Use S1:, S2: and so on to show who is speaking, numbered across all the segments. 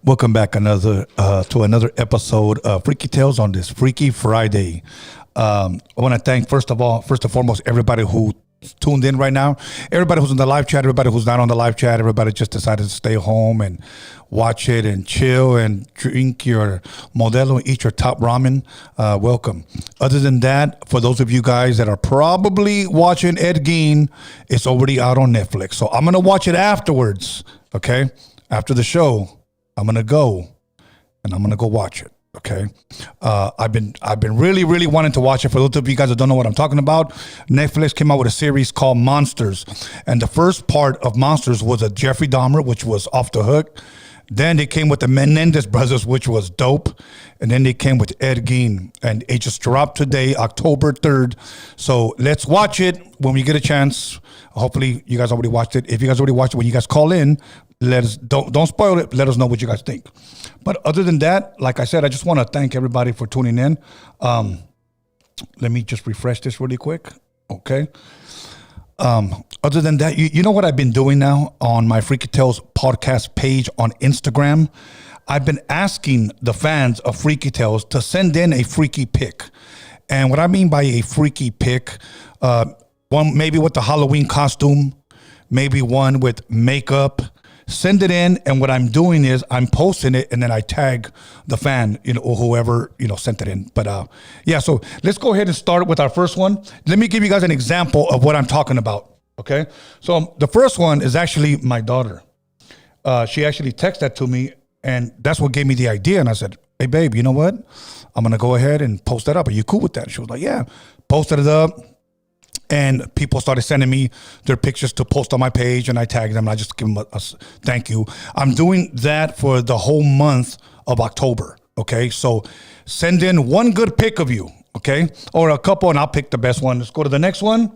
S1: Welcome back to another episode of Freaky Tales on this Freaky Friday. I want to thank first and foremost, everybody who tuned in right now, everybody who's in the live chat, everybody who's not on the live chat, everybody just decided to stay home and watch it and chill and drink your Modelo and eat your top ramen. Welcome. Other than that, for those of you guys that are probably watching Ed Gein, it's already out on Netflix. So I'm going to watch it afterwards, okay? After the show, I'm going to go and I'm going to go watch it. Okay. I've been really wanting to watch it. For those of you guys that don't know what I'm talking about, Netflix came out with a series called Monsters. And the first part of Monsters was a Jeffrey Dahmer, which was off the hook. Then they came with the Menendez brothers, which was dope. And then they came with Ed Gein. And it just dropped today, October 3rd. So let's watch it when we get a chance. Hopefully you guys already watched it. If you guys already watched it, when you guys call in, let us don't spoil it. Let us know what you guys think. But other than that, like I said, I just want to thank everybody for tuning in. Let me just refresh this really quick. Okay. Other than that, you know what I've been doing now on my Freaky Tales podcast page on Instagram? I've been asking the fans of Freaky Tales to send in a freaky pic. And what I mean by a freaky pic, one maybe with the Halloween costume, maybe one with makeup. Send it in, and what I'm doing is I'm posting it, and then I tag the fan, or whoever, sent it in. But yeah, so let's go ahead and start with our first one. Let me give you guys an example of what I'm talking about, okay? So the first one is actually my daughter. She actually texted that to me, and that's what gave me the idea. And I said, hey, babe, you know what? I'm going to go ahead and post that up. Are you cool with that? She was like, yeah. Posted it up. And people started sending me their pictures to post on my page, and I tagged them. And I just give them a thank you. I'm doing that for the whole month of October, okay? So send in one good pic of you, okay? Or a couple, and I'll pick the best one. Let's go to the next one.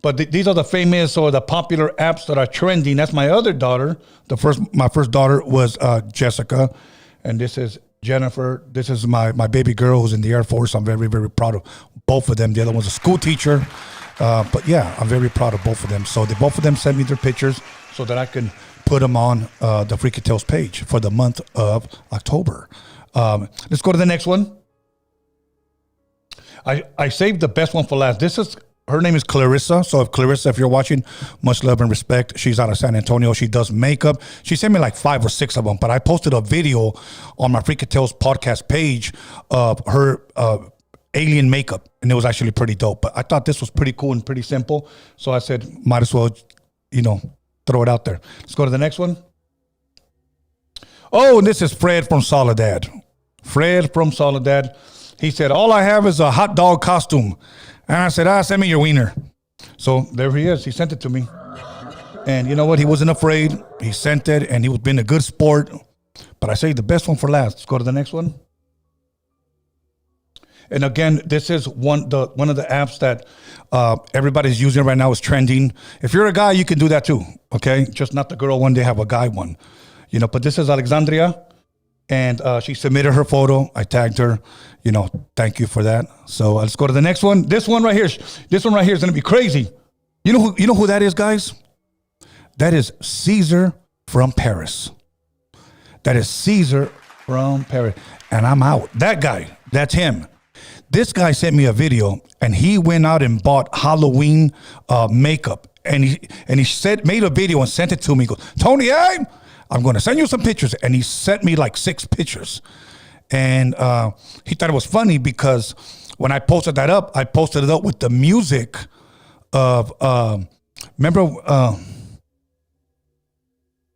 S1: But these are the famous or the popular apps that are trending. That's my other daughter. My first daughter was Jessica, and this is Jennifer. This is my baby girl who's in the Air Force. I'm very, very proud of both of them. The other one's a school teacher. But yeah, I'm very proud of both of them. So both of them sent me their pictures so that I can put them on the Freaky Tales page for the month of October. Let's go to the next one. I saved the best one for last. Her name is Clarissa. So Clarissa, if you're watching, much love and respect. She's out of San Antonio. She does makeup. She sent me like 5 or 6 of them, but I posted a video on my Freaky Tales podcast page of her alien makeup, and it was actually pretty dope. But I thought this was pretty cool and pretty simple, so I said might as well throw it out there. Let's go to the next one. Oh, and this is Fred from Soledad. He said, all I have is a hot dog costume. And I said, send me your wiener. So there he is. He sent it to me, and you know what, he wasn't afraid. He sent it, and he was being a good sport. But I say the best one for last. Let's go to the next one. And again, this is one of the apps that everybody's using right now. Is trending. If you're a guy, you can do that too. Okay, just not the girl one. They have a guy one. But this is Alexandria, and she submitted her photo. I tagged her. Thank you for that. So let's go to the next one. This one right here is gonna be crazy. You know who that is, guys? That is Caesar from Paris. And I'm out. That guy. That's him. This guy sent me a video, and he went out and bought Halloween makeup, and he made a video and sent it to me. He goes, Tony, hey, I'm going to send you some pictures, and he sent me like 6 pictures, and he thought it was funny because when I posted that up, I posted it up with the music of remember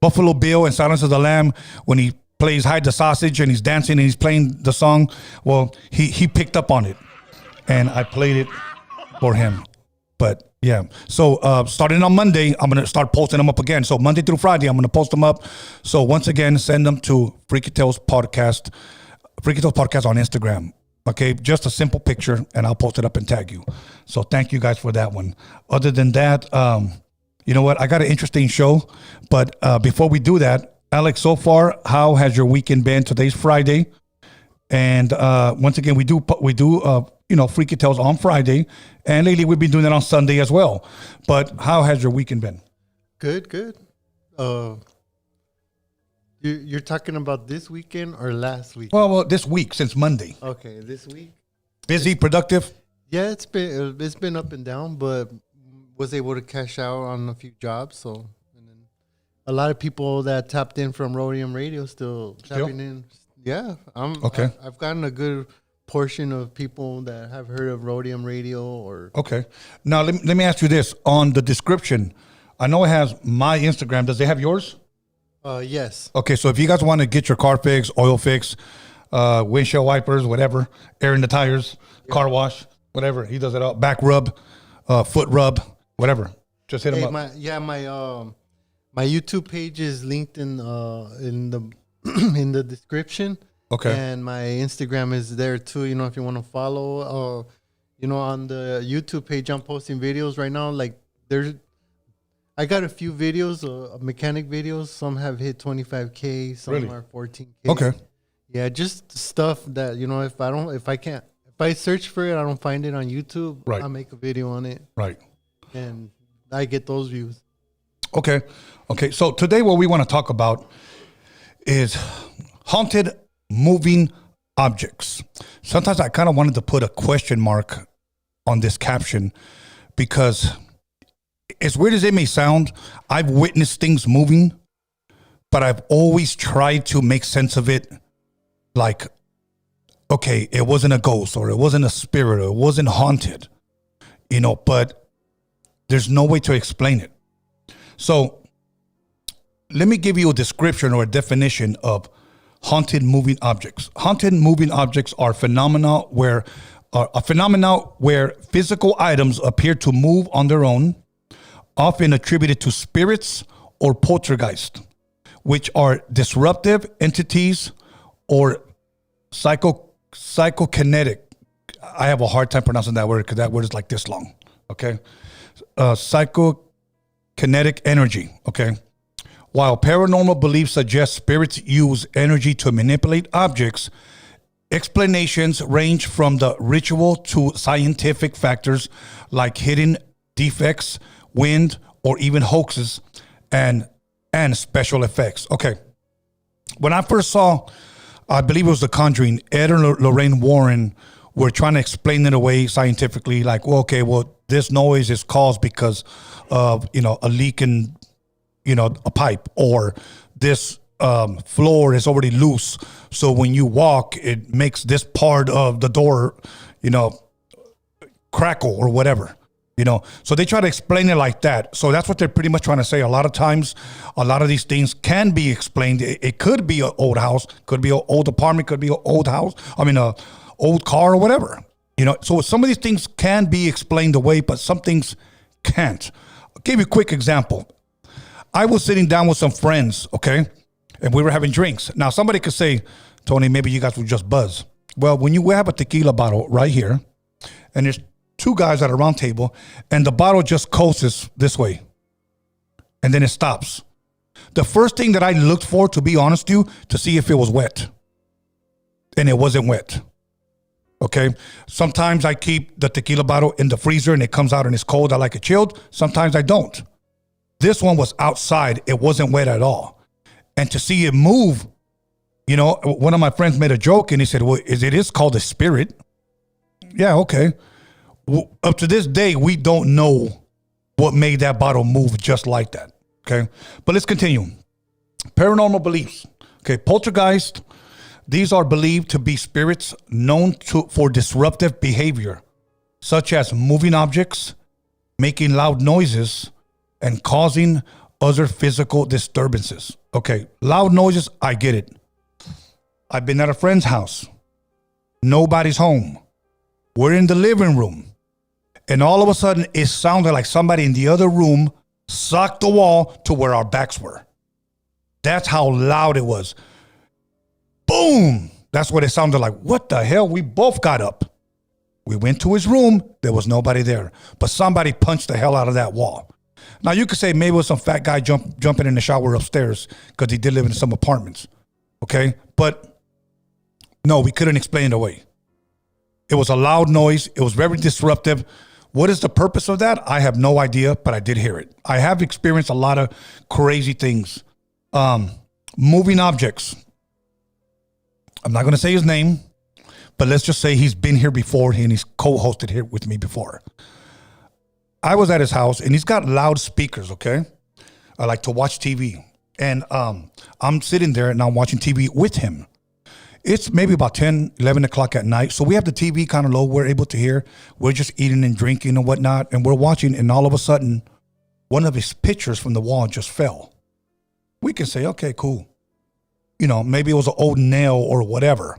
S1: Buffalo Bill and Silence of the Lamb when he plays Hide the Sausage and he's dancing and he's playing the song. Well, he picked up on it, and I played it for him. But yeah, so starting on Monday, I'm going to start posting them up again. So Monday through Friday, I'm going to post them up. So once again, send them to Freaky Tales Podcast on Instagram. Okay, just a simple picture, and I'll post it up and tag you. So thank you guys for that one. Other than that, you know what? I got an interesting show, but before we do that, Alex, so far, how has your weekend been? Today's Friday, and once again, we do Freaky Tales on Friday. And lately we've been doing it on Sunday as well. But how has your weekend been?
S2: Good. You're talking about this weekend or last week?
S1: Well, this week, since Monday.
S2: Okay, this week.
S1: Busy, productive?
S2: Yeah, it's been up and down, but was able to cash out on a few jobs. So, and then a lot of people that tapped in from Rhodium Radio still tapping in. Yeah,
S1: okay.
S2: I've gotten a good portion of people that have heard of Rhodium Radio or.
S1: Okay. Now let me ask you this: on the description, I know it has my Instagram. Does it have yours?
S2: Yes.
S1: Okay, so if you guys want to get your car fixed, oil fixed, windshield wipers, whatever, airing the tires, car wash, whatever, he does it all. Back rub, foot rub, whatever. Just hit him up.
S2: My YouTube page is linked in the in the description.
S1: Okay.
S2: And my Instagram is there too. If you want to follow, on the YouTube page, I'm posting videos right now. Like I got a few videos, mechanic videos. Some have hit 25K, some
S1: really?
S2: Are 14K.
S1: Okay.
S2: Yeah, just stuff that if I search for it, I don't find it on YouTube.
S1: Right.
S2: I'll make a video on it.
S1: Right.
S2: And I get those views.
S1: Okay. So today, what we want to talk about is haunted moving objects. Sometimes I kind of wanted to put a question mark on this caption because, as weird as it may sound, I've witnessed things moving, but I've always tried to make sense of it. Like, okay, it wasn't a ghost, or it wasn't a spirit, or it wasn't haunted, but there's no way to explain it. So let me give you a description or a definition of haunted moving objects. Haunted moving objects are phenomena where physical items appear to move on their own, often attributed to spirits or poltergeist, which are disruptive entities or psychokinetic. I have a hard time pronouncing that word because that word is like this long. Okay. Psychokinetic energy. Okay. While paranormal beliefs suggest spirits use energy to manipulate objects, explanations range from the ritual to scientific factors like hidden defects, wind, or even hoaxes and special effects. Okay. When I first saw, I believe it was The Conjuring, Ed and Lorraine Warren were trying to explain it away scientifically, like, this noise is caused because of, a leak in, a pipe, or this floor is already loose. So when you walk, it makes this part of the door, crackle or whatever. So they try to explain it like that. So that's what they're pretty much trying to say. A lot of times, a lot of these things can be explained. It could be an old house, could be an old apartment, could be an old house. An old car or whatever. So some of these things can be explained away, but some things can't. I'll give you a quick example. I was sitting down with some friends, okay, and we were having drinks. Now, somebody could say, Tony, maybe you guys were just buzz. Well, when you have a tequila bottle right here, and there's two guys at a round table, and the bottle just coasts this way, and then it stops. The first thing that I looked for, to be honest with you, to see if it was wet, and it wasn't wet. Okay. Sometimes I keep the tequila bottle in the freezer and it comes out and it's cold. I like it chilled. Sometimes I don't. This one was outside. It wasn't wet at all. And to see it move, one of my friends made a joke and he said, well, it is called a spirit. Yeah. Okay. Up to this day, we don't know what made that bottle move just like that. Okay. But let's continue. Paranormal beliefs. Okay. Poltergeist. These are believed to be spirits known for disruptive behavior, such as moving objects, making loud noises, and causing other physical disturbances. Okay, loud noises, I get it. I've been at a friend's house. Nobody's home. We're in the living room. And all of a sudden, it sounded like somebody in the other room socked the wall to where our backs were. That's how loud it was. Boom! That's what it sounded like. What the hell? We both got up. We went to his room. There was nobody there. But somebody punched the hell out of that wall. Now, you could say maybe it was some fat guy jumping in the shower upstairs because he did live in some apartments. Okay? But no, we couldn't explain it away. It was a loud noise. It was very disruptive. What is the purpose of that? I have no idea, but I did hear it. I have experienced a lot of crazy things. Moving objects. I'm not going to say his name, but let's just say he's been here before and he's co-hosted here with me before. I was at his house and he's got loudspeakers, okay? I like to watch TV. And I'm sitting there and I'm watching TV with him. It's maybe about 10, 11 o'clock at night. So we have the TV kind of low. We're able to hear. We're just eating and drinking and whatnot. And we're watching. And all of a sudden, one of his pictures from the wall just fell. We can say, okay, cool. You know, maybe it was an old nail or whatever.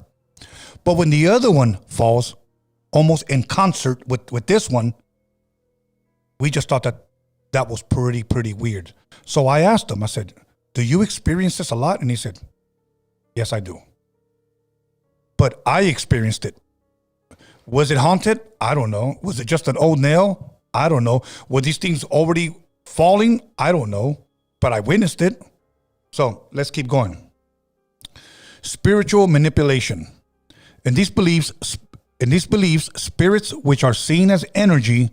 S1: But when the other one falls, almost in concert with this one, we just thought that was pretty weird. So I asked him, I said, do you experience this a lot? And he said, yes, I do. But I experienced it. Was it haunted? I don't know. Was it just an old nail? I don't know. Were these things already falling? I don't know. But I witnessed it. So let's keep going. Spiritual manipulation. In these beliefs, spirits which are seen as energy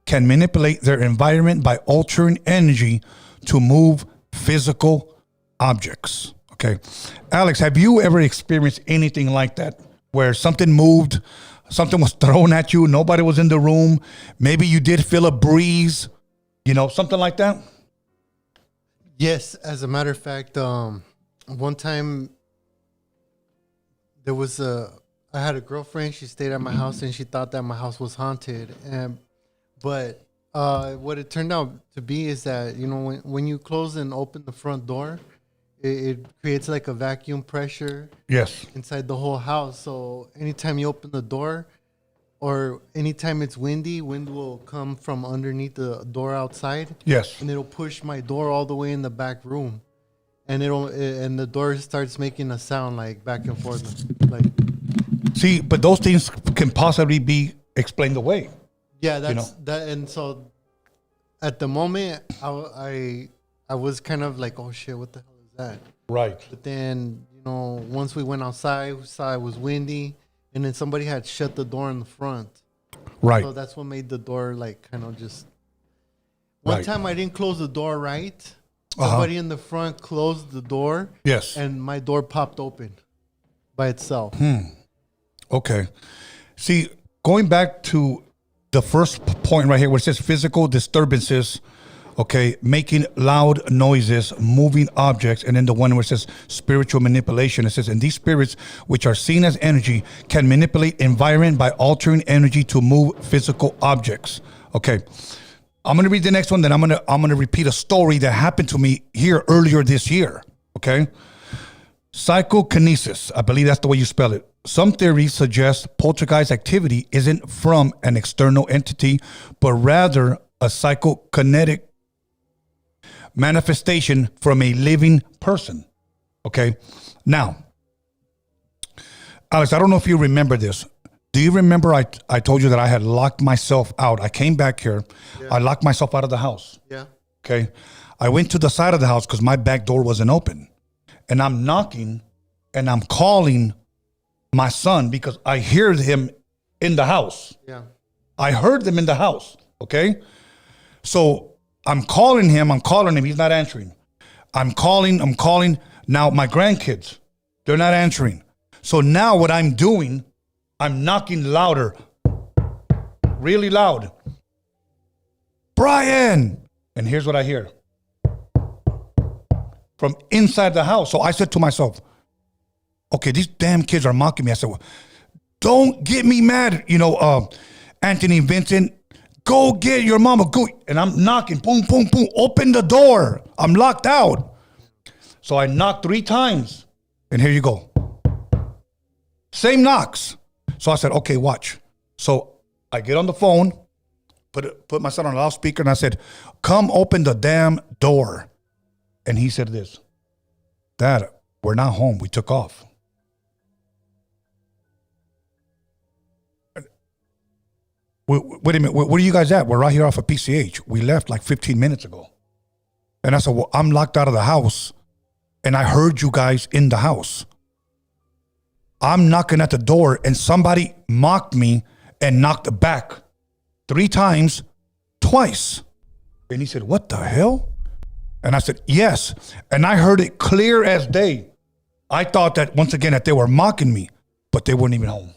S1: can manipulate their environment by altering energy to move physical objects. Okay. Alex, have you ever experienced anything like that where something moved, something was thrown at you, nobody was in the room, maybe you did feel a breeze, you know, something like that?
S2: Yes, as a matter of fact, one time I had a girlfriend, she stayed at my house and she thought that my house was haunted. But what it turned out to be is that, you know, when you close and open the front door, it creates like a vacuum pressure.
S1: Yes.
S2: Inside the whole house. So anytime you open the door or anytime it's windy, wind will come from underneath the door outside.
S1: Yes.
S2: And it'll push my door all the way in the back room. And and the door starts making a sound like back and forth. Like,
S1: see, but those things can possibly be explained away.
S2: Yeah, that. And so at the moment, I was kind of like, oh shit, what the hell is that?
S1: Right.
S2: But then, you know, once we went outside, we saw it was windy, and then somebody had shut the door in the front.
S1: Right.
S2: So that's what made the door like kind of just. One time I didn't close the door right. Somebody in the front closed the door.
S1: Yes.
S2: And my door popped open by itself.
S1: Okay. See, going back to the first point right here where it says physical disturbances, okay, making loud noises, moving objects, and then the one where it says spiritual manipulation, it says, and these spirits, which are seen as energy, can manipulate environment by altering energy to move physical objects. Okay, I'm going to read the next one, then I'm going to repeat a story that happened to me here earlier this year, okay? Psychokinesis, I believe that's the way you spell it. Some theories suggest poltergeist activity isn't from an external entity, but rather a psychokinetic manifestation from a living person. Okay. Now, Alex, I don't know if you remember this. Do you remember I told you that I had locked myself out? I came back here. Yeah. I locked myself out of the house.
S2: Yeah.
S1: Okay. I went to the side of the house because my back door wasn't open. And I'm knocking and I'm calling my son because I heard him in the house.
S2: Yeah.
S1: I heard them in the house. Okay. So I'm calling him. He's not answering. I'm calling. Now my grandkids, they're not answering. So now what I'm doing, I'm knocking louder, really loud. Brian. And here's what I hear from inside the house. So I said to myself, okay, these damn kids are mocking me. I said, well, don't get me mad. You know, Anthony, Vincent, go get your mama. Go. And I'm knocking, boom, boom, boom. Open the door. I'm locked out. So I knocked 3 times. And here you go. Same knocks. So I said, okay, watch. So I get on the phone, put my son on a loudspeaker, and I said, come open the damn door. And he said this, Dad, we're not home. We took off. Wait a minute. Where are you guys at? We're right here off of PCH. We left like 15 minutes ago. And I said, well, I'm locked out of the house. And I heard you guys in the house. I'm knocking at the door and somebody mocked me and knocked back 3 times, twice. And he said, what the hell? And I said, yes. And I heard it clear as day. I thought that, once again, that they were mocking me, but they weren't even home.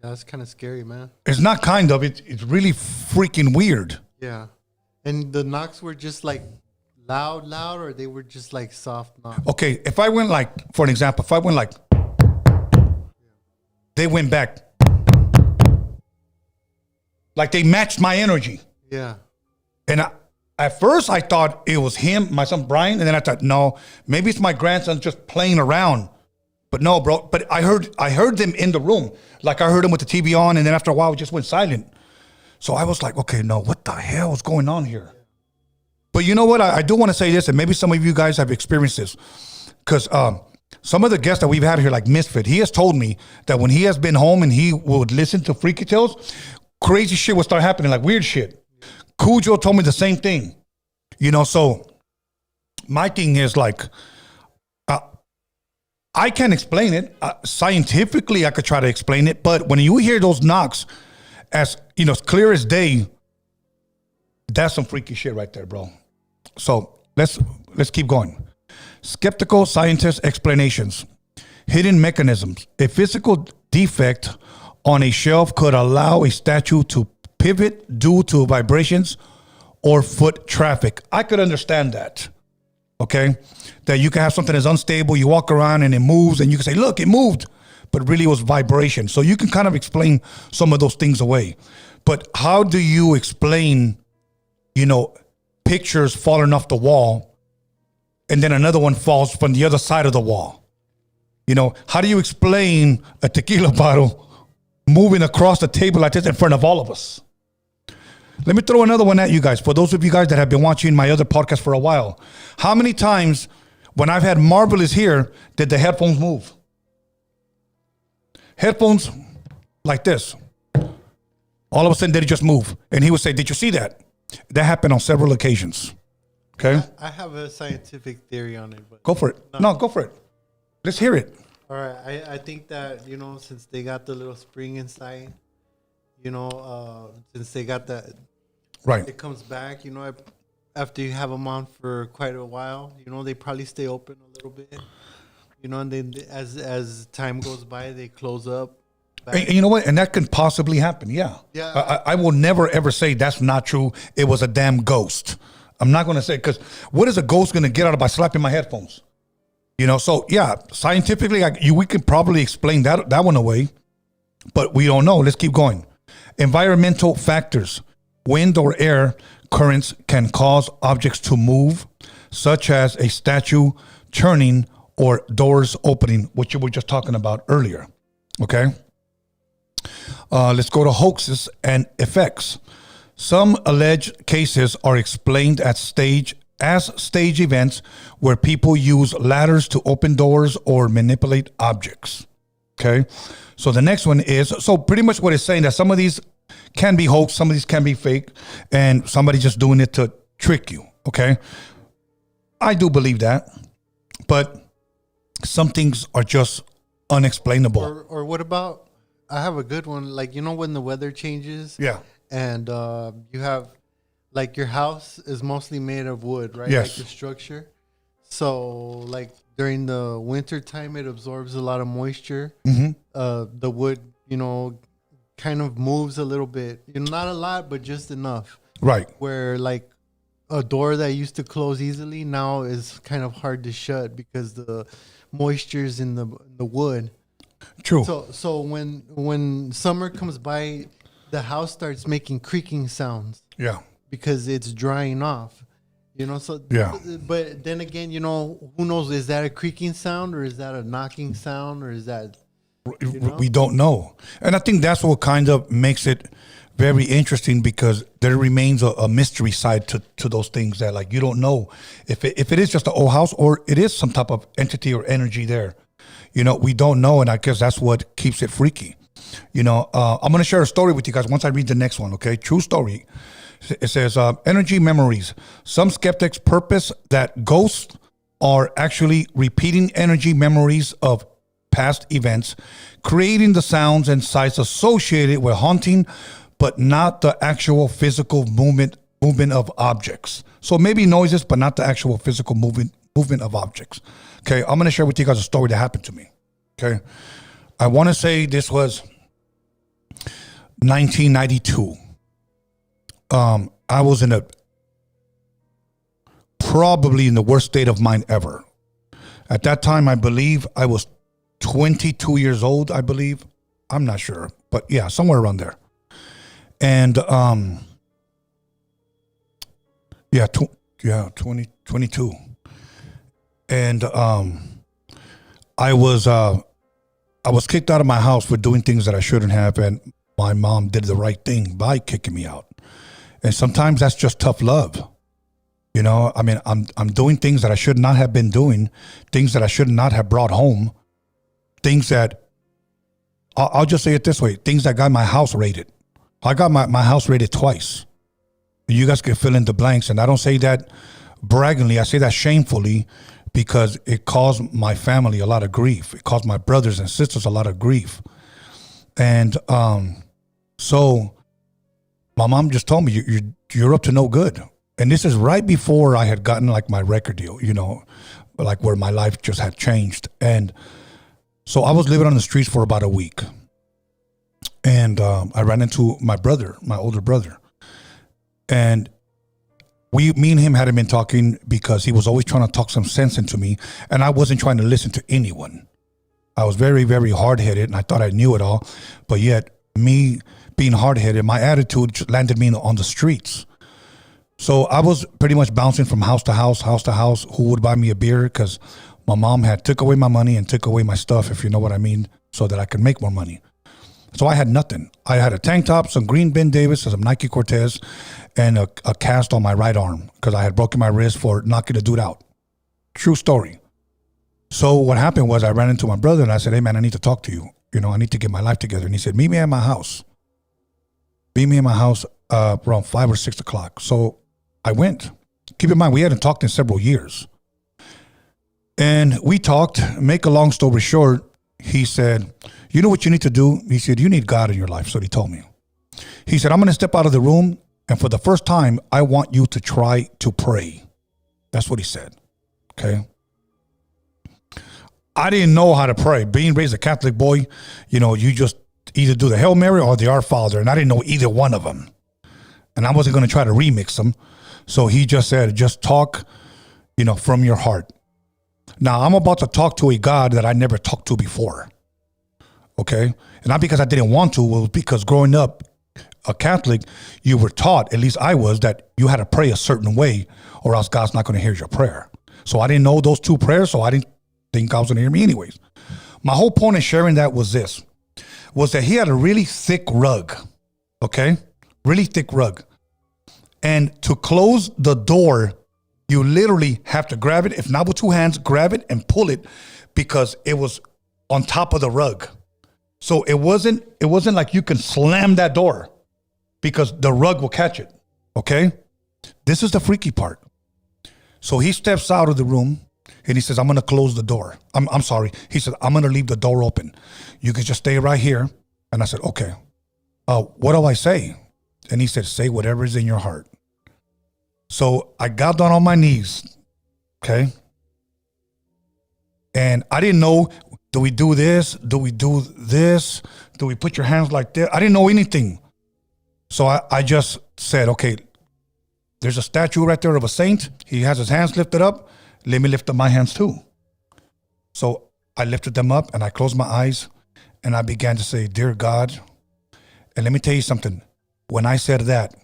S2: Yeah, that's kind of scary, man.
S1: It's not kind of. It's really freaking weird.
S2: Yeah. And the knocks were just like loud, or they were just like soft knocks?
S1: Okay, if I went like, for an example, if I went like, they went back. Like they matched my energy.
S2: Yeah.
S1: And at first I thought it was him, my son Brian, and then I thought, no, maybe it's my grandson just playing around. But no, bro. But I heard them in the room. Like I heard them with the TV on, and then after a while it just went silent. So I was like, okay, no, what the hell is going on here? But you know what? I do want to say this, and maybe some of you guys have experienced this. Because some of the guests that we've had here, like Misfit, he has told me that when he has been home and he would listen to Freaky Tales, crazy shit would start happening, like weird shit. Cujo told me the same thing. You know, so my thing is like, I can't explain it. Scientifically, I could try to explain it. But when you hear those knocks, as you know, clear as day, that's some freaky shit right there, bro. So let's keep going. Skeptical scientist explanations. Hidden mechanisms. A physical defect on a shelf could allow a statue to pivot due to vibrations or foot traffic. I could understand that. Okay? That you can have something that's unstable, you walk around and it moves, and you can say, look, it moved. But really it was vibration. So you can kind of explain some of those things away. But how do you explain, you know, pictures falling off the wall and then another one falls from the other side of the wall? You know, how do you explain a tequila bottle moving across the table like this in front of all of us? Let me throw another one at you guys. For those of you guys that have been watching my other podcast for a while, how many times when I've had Marvelous here, did the headphones move? Headphones like this. All of a sudden, did it just move? And he would say, did you see that? That happened on several occasions. Okay?
S2: I have a scientific theory on it. But
S1: Go for it. No, go for it. Let's hear it.
S2: All right. I think that, you know, since they got the little spring inside, you know, since they got that,
S1: right,
S2: it comes back, you know, after you have them on for quite a while, you know, they probably stay open a little bit, you know, and then as time goes by, they close up.
S1: And you know what? And that can possibly happen. Yeah.
S2: Yeah.
S1: I will never, ever say that's not true. It was a damn ghost. I'm not going to say, because what is a ghost going to get out of by slapping my headphones? You know, so yeah, scientifically, we can probably explain that one away, but we don't know. Let's keep going. Environmental factors. Wind or air currents can cause objects to move, such as a statue turning or doors opening, which you were just talking about earlier. Okay? Let's go to hoaxes and effects. Some alleged cases are explained as stage events where people use ladders to open doors or manipulate objects. Okay? So the next one is, so pretty much what it's saying that some of these can be hoax, some of these can be fake, and somebody just doing it to trick you. Okay? I do believe that, but some things are just unexplainable.
S2: Or what about, I have a good one, like, you know, when the weather changes,
S1: Yeah.
S2: and you have, like, your house is mostly made of wood, right?
S1: Yes.
S2: Like your structure. So, like, during the winter time, it absorbs a lot of moisture.
S1: Mm-hmm.
S2: The wood, you know, kind of moves a little bit. You know, not a lot, but just enough.
S1: Right.
S2: Where, like, a door that used to close easily now is kind of hard to shut because the moisture's in the wood.
S1: True.
S2: So when summer comes by, the house starts making creaking sounds.
S1: Yeah.
S2: Because it's drying off, you know. So
S1: yeah.
S2: But then again, you know, who knows? Is that a creaking sound, or is that a knocking sound, or is that? You know? We
S1: don't know, and I think that's what kind of makes it very interesting, because there remains a mystery side to those things that, like, you don't know if it is just an old house or it is some type of entity or energy there. You know, we don't know, and I guess that's what keeps it freaky. You know, I'm going to share a story with you guys once I read the next one. Okay, true story. It says, energy memories. Some skeptics purpose that ghosts are actually repeating energy memories of past events, creating the sounds and sights associated with haunting, but not the actual physical movement of objects. So maybe noises, but not the actual physical movement of objects. Okay, I'm going to share with you guys a story that happened to me. Okay, I want to say this was 1992. I was probably in the worst state of mind ever. At that time, I believe I was 22 years old, I believe. I'm not sure, but yeah, somewhere around there. And, 22. And, I was kicked out of my house for doing things that I shouldn't have. And my mom did the right thing by kicking me out. And sometimes that's just tough love. You know, I mean, I'm doing things that I should not have been doing, things that I should not have brought home, things that, I'll just say it this way, things that got my house raided. I got my house raided twice. You guys can fill in the blanks. And I don't say that braggingly, I say that shamefully because it caused my family a lot of grief. It caused my brothers and sisters a lot of grief. And so my mom just told me, you're up to no good. And this is right before I had gotten like my record deal, you know, like where my life just had changed. And so I was living on the streets for about a week. And I ran into my brother, my older brother. And me and him hadn't been talking because he was always trying to talk some sense into me. And I wasn't trying to listen to anyone. I was very, very hard-headed and I thought I knew it all. But yet me being hard-headed, my attitude landed me on the streets. So I was pretty much bouncing from house to house, who would buy me a beer because my mom had took away my money and took away my stuff, if you know what I mean, so that I could make more money. So I had nothing. I had a tank top, some green Ben Davis, some Nike Cortez, and a cast on my right arm because I had broken my wrist for knocking a dude out. True story. So what happened was I ran into my brother and I said, hey man, I need to talk to you. You know, I need to get my life together. And he said, meet me at my house. Meet me at my house around 5 or 6 o'clock. So I went. Keep in mind, we hadn't talked in several years. And we talked. Make a long story short, he said, you know what you need to do? He said, you need God in your life. So he told me. He said, I'm going to step out of the room. And for the first time, I want you to try to pray. That's what he said. Okay. I didn't know how to pray. Being raised a Catholic boy, you know, you just either do the Hail Mary or the Our Father. And I didn't know either one of them. And I wasn't going to try to remix them. So he just said, just talk, you know, from your heart. Now, I'm about to talk to a God that I never talked to before. Okay? And not because I didn't want to, it was because growing up a Catholic, you were taught, at least I was, that you had to pray a certain way or else God's not going to hear your prayer. So I didn't know those two prayers, so I didn't think God was going to hear me anyways. My whole point in sharing that was this, was that he had a really thick rug, okay? Really thick rug. And to close the door, you literally have to grab it, if not with two hands, grab it and pull it because it was on top of the rug. So it wasn't like you can slam that door because the rug will catch it, okay? This is the freaky part. So he steps out of the room and he says, I'm going to close the door. I'm sorry. He said, I'm going to leave the door open. You can just stay right here. And I said, okay. What do I say? And he said, say whatever is in your heart. So I got down on my knees, okay? And I didn't know, do we do this? Do we do this? Do we put your hands like this? I didn't know anything. So I just said, okay, there's a statue right there of a saint. He has his hands lifted up. Let me lift up my hands too. So I lifted them up and I closed my eyes and I began to say, dear God, and let me tell you something. When I said that,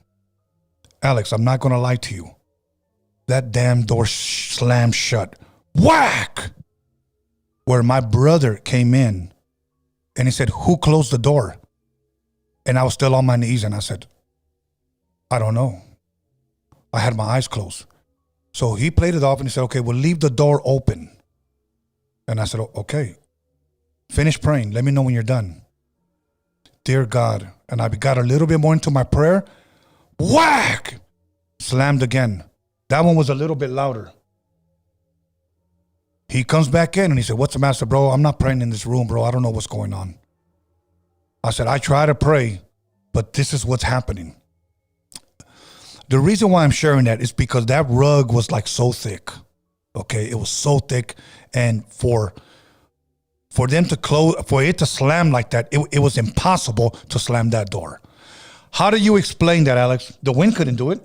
S1: Alex, I'm not going to lie to you. That damn door slammed shut. Whack! Where my brother came in and he said, who closed the door? And I was still on my knees and I said, I don't know. I had my eyes closed. So he played it off and he said, okay, well, leave the door open. And I said, okay, finish praying. Let me know when you're done. Dear God. And I got a little bit more into my prayer. Whack! Slammed again. That one was a little bit louder. He comes back in and he said, "What's the matter, bro? I'm not praying in this room, bro. I don't know what's going on." I said, "I try to pray, but this is what's happening." The reason why I'm sharing that is because that rug was like so thick. Okay, it was so thick, and for them to close, for it to slam like that, it was impossible to slam that door. How do you explain that, Alex? The wind couldn't do it.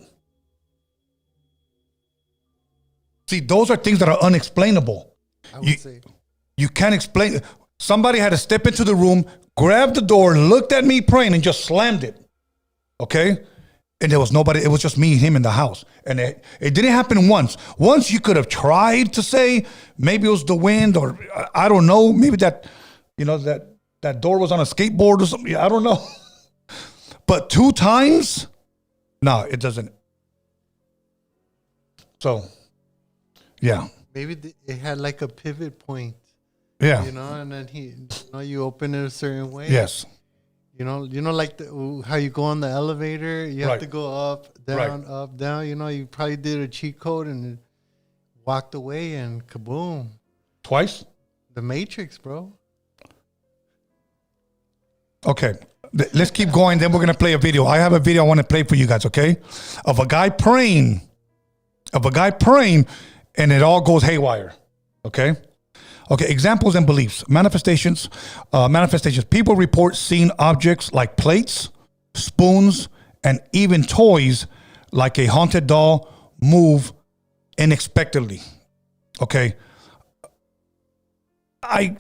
S1: See, those are things that are unexplainable.
S2: I would say.
S1: You can't explain it. Somebody had to step into the room, grab the door, looked at me praying, and just slammed it. Okay? And there was nobody. It was just me and him in the house. And it didn't happen once. Once you could have tried to say maybe it was the wind, or I don't know. Maybe that door was on a skateboard or something. I don't know. But 2 times? No, it doesn't. So, yeah.
S2: Maybe it had like a pivot point.
S1: Yeah.
S2: And then you open it a certain way.
S1: Yes.
S2: Like how you go on the elevator, you have to go up, down, up, down. You probably did a cheat code and walked away and kaboom.
S1: Twice?
S2: The Matrix, bro.
S1: Okay. Let's keep going. Then we're going to play a video. I have a video I want to play for you guys, okay? Of a guy praying, and it all goes haywire, okay? Okay, examples and beliefs. Manifestations. People report seeing objects like plates, spoons, and even toys like a haunted doll move unexpectedly. Okay. I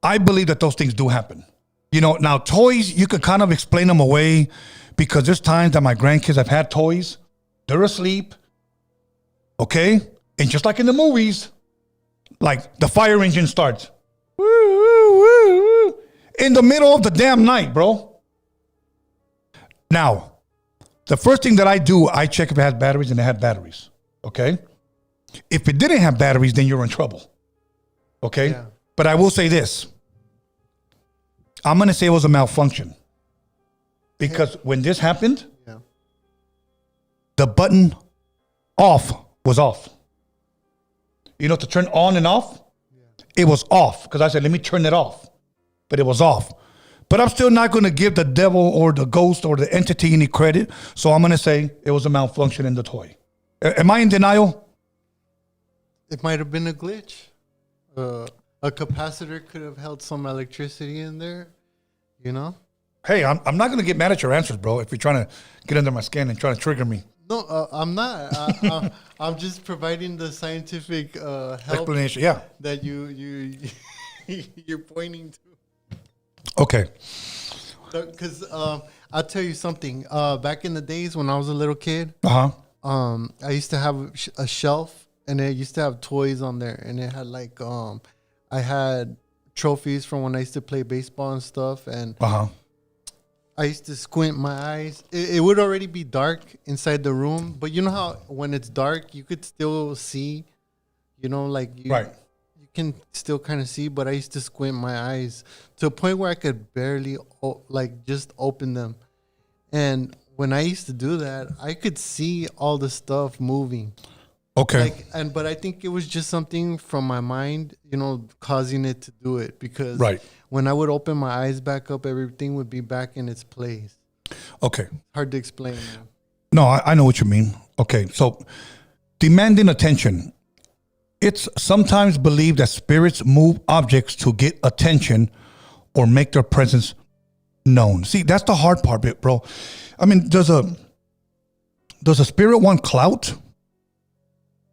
S1: believe that those things do happen. Now toys, you could kind of explain them away because there's times that my grandkids have had toys. They're asleep. Okay. And just like in the movies, like the fire engine starts in the middle of the damn night, bro. Now, the first thing that I do, I check if it has batteries, and it had batteries. Okay. If it didn't have batteries, then you're in trouble. Okay. Yeah. But I will say this. I'm going to say it was a malfunction because when this happened, the button off was off. To turn on and off, it was off because I said, let me turn it off, but it was off. But I'm still not going to give the devil or the ghost or the entity any credit. So I'm going to say it was a malfunction in the toy. Am I in denial?
S2: It might have been a glitch. A capacitor could have held some electricity in there, Hey, I'm not going to get mad at your answers, bro, if you're trying to get under my skin and trying to trigger me. No, I'm not. I'm just providing the scientific help
S1: explanation. Yeah,
S2: that you're pointing to.
S1: Okay.
S2: Because I'll tell you something. Back in the days when I was a little kid, I used to have a shelf, and it used to have toys on there, and it had like I had trophies from when I used to play baseball and stuff, and I used to squint my eyes. It would already be dark inside the room, but you know how when it's dark, you could still see, you can still kind of see, but I used to squint my eyes to a point where I could barely just open them. And when I used to do that, I could see all the stuff moving.
S1: Okay.
S2: But I think it was just something from my mind, causing it to do it, because when I would open my eyes back up, everything would be back in its place.
S1: Okay.
S2: Hard to explain, man.
S1: No, I know what you mean. Okay. So demanding attention. It's sometimes believed that spirits move objects to get attention or make their presence known. See, that's the hard part, bro. I mean, does a spirit want clout?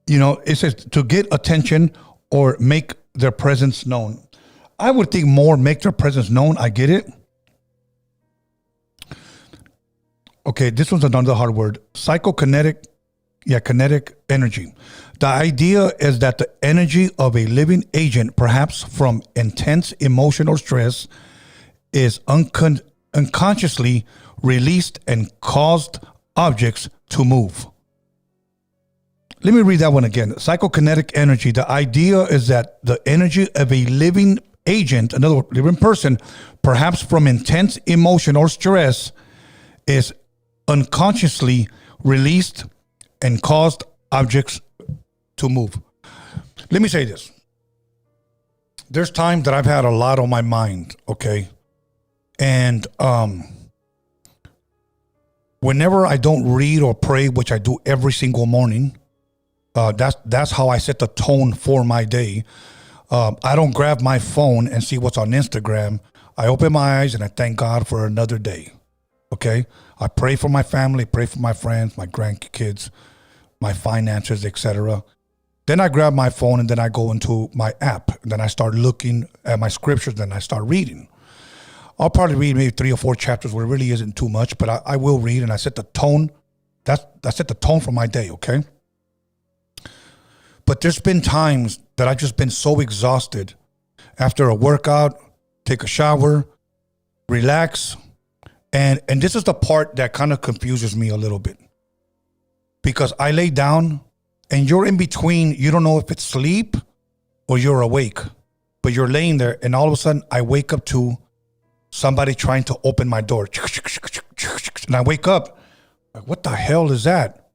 S1: It says to get attention or make their presence known. I would think more make their presence known. I get it. Okay, this one's another hard word. Psychokinetic, kinetic energy. The idea is that the energy of a living agent, perhaps from intense emotional stress, is unconsciously released and caused objects to move. Let me read that one again. Psychokinetic energy. The idea is that the energy of a living agent, another living person, perhaps from intense emotional stress, is unconsciously released and caused objects to move. let me say this. There's times that I've had a lot on my mind, okay? And whenever I don't read or pray, which I do every single morning, that's how I set the tone for my day. I don't grab my phone and see what's on Instagram. I open my eyes and I thank God for another day, okay? I pray for my family, pray for my friends, my grandkids, my finances, etc. Then I grab my phone and then I go into my app. And then I start looking at my scriptures. Then I start reading. I'll probably read maybe 3 or 4 chapters where it really isn't too much, but I will read and I set the tone. I set the tone for my day, okay? But there's been times that I've just been so exhausted after a workout, take a shower, relax. And this is the part that kind of confuses me a little bit. Because I lay down and you're in between, you don't know if it's sleep or you're awake, but you're laying there and all of a sudden I wake up to somebody trying to open my door. And I wake up, like, what the hell is that?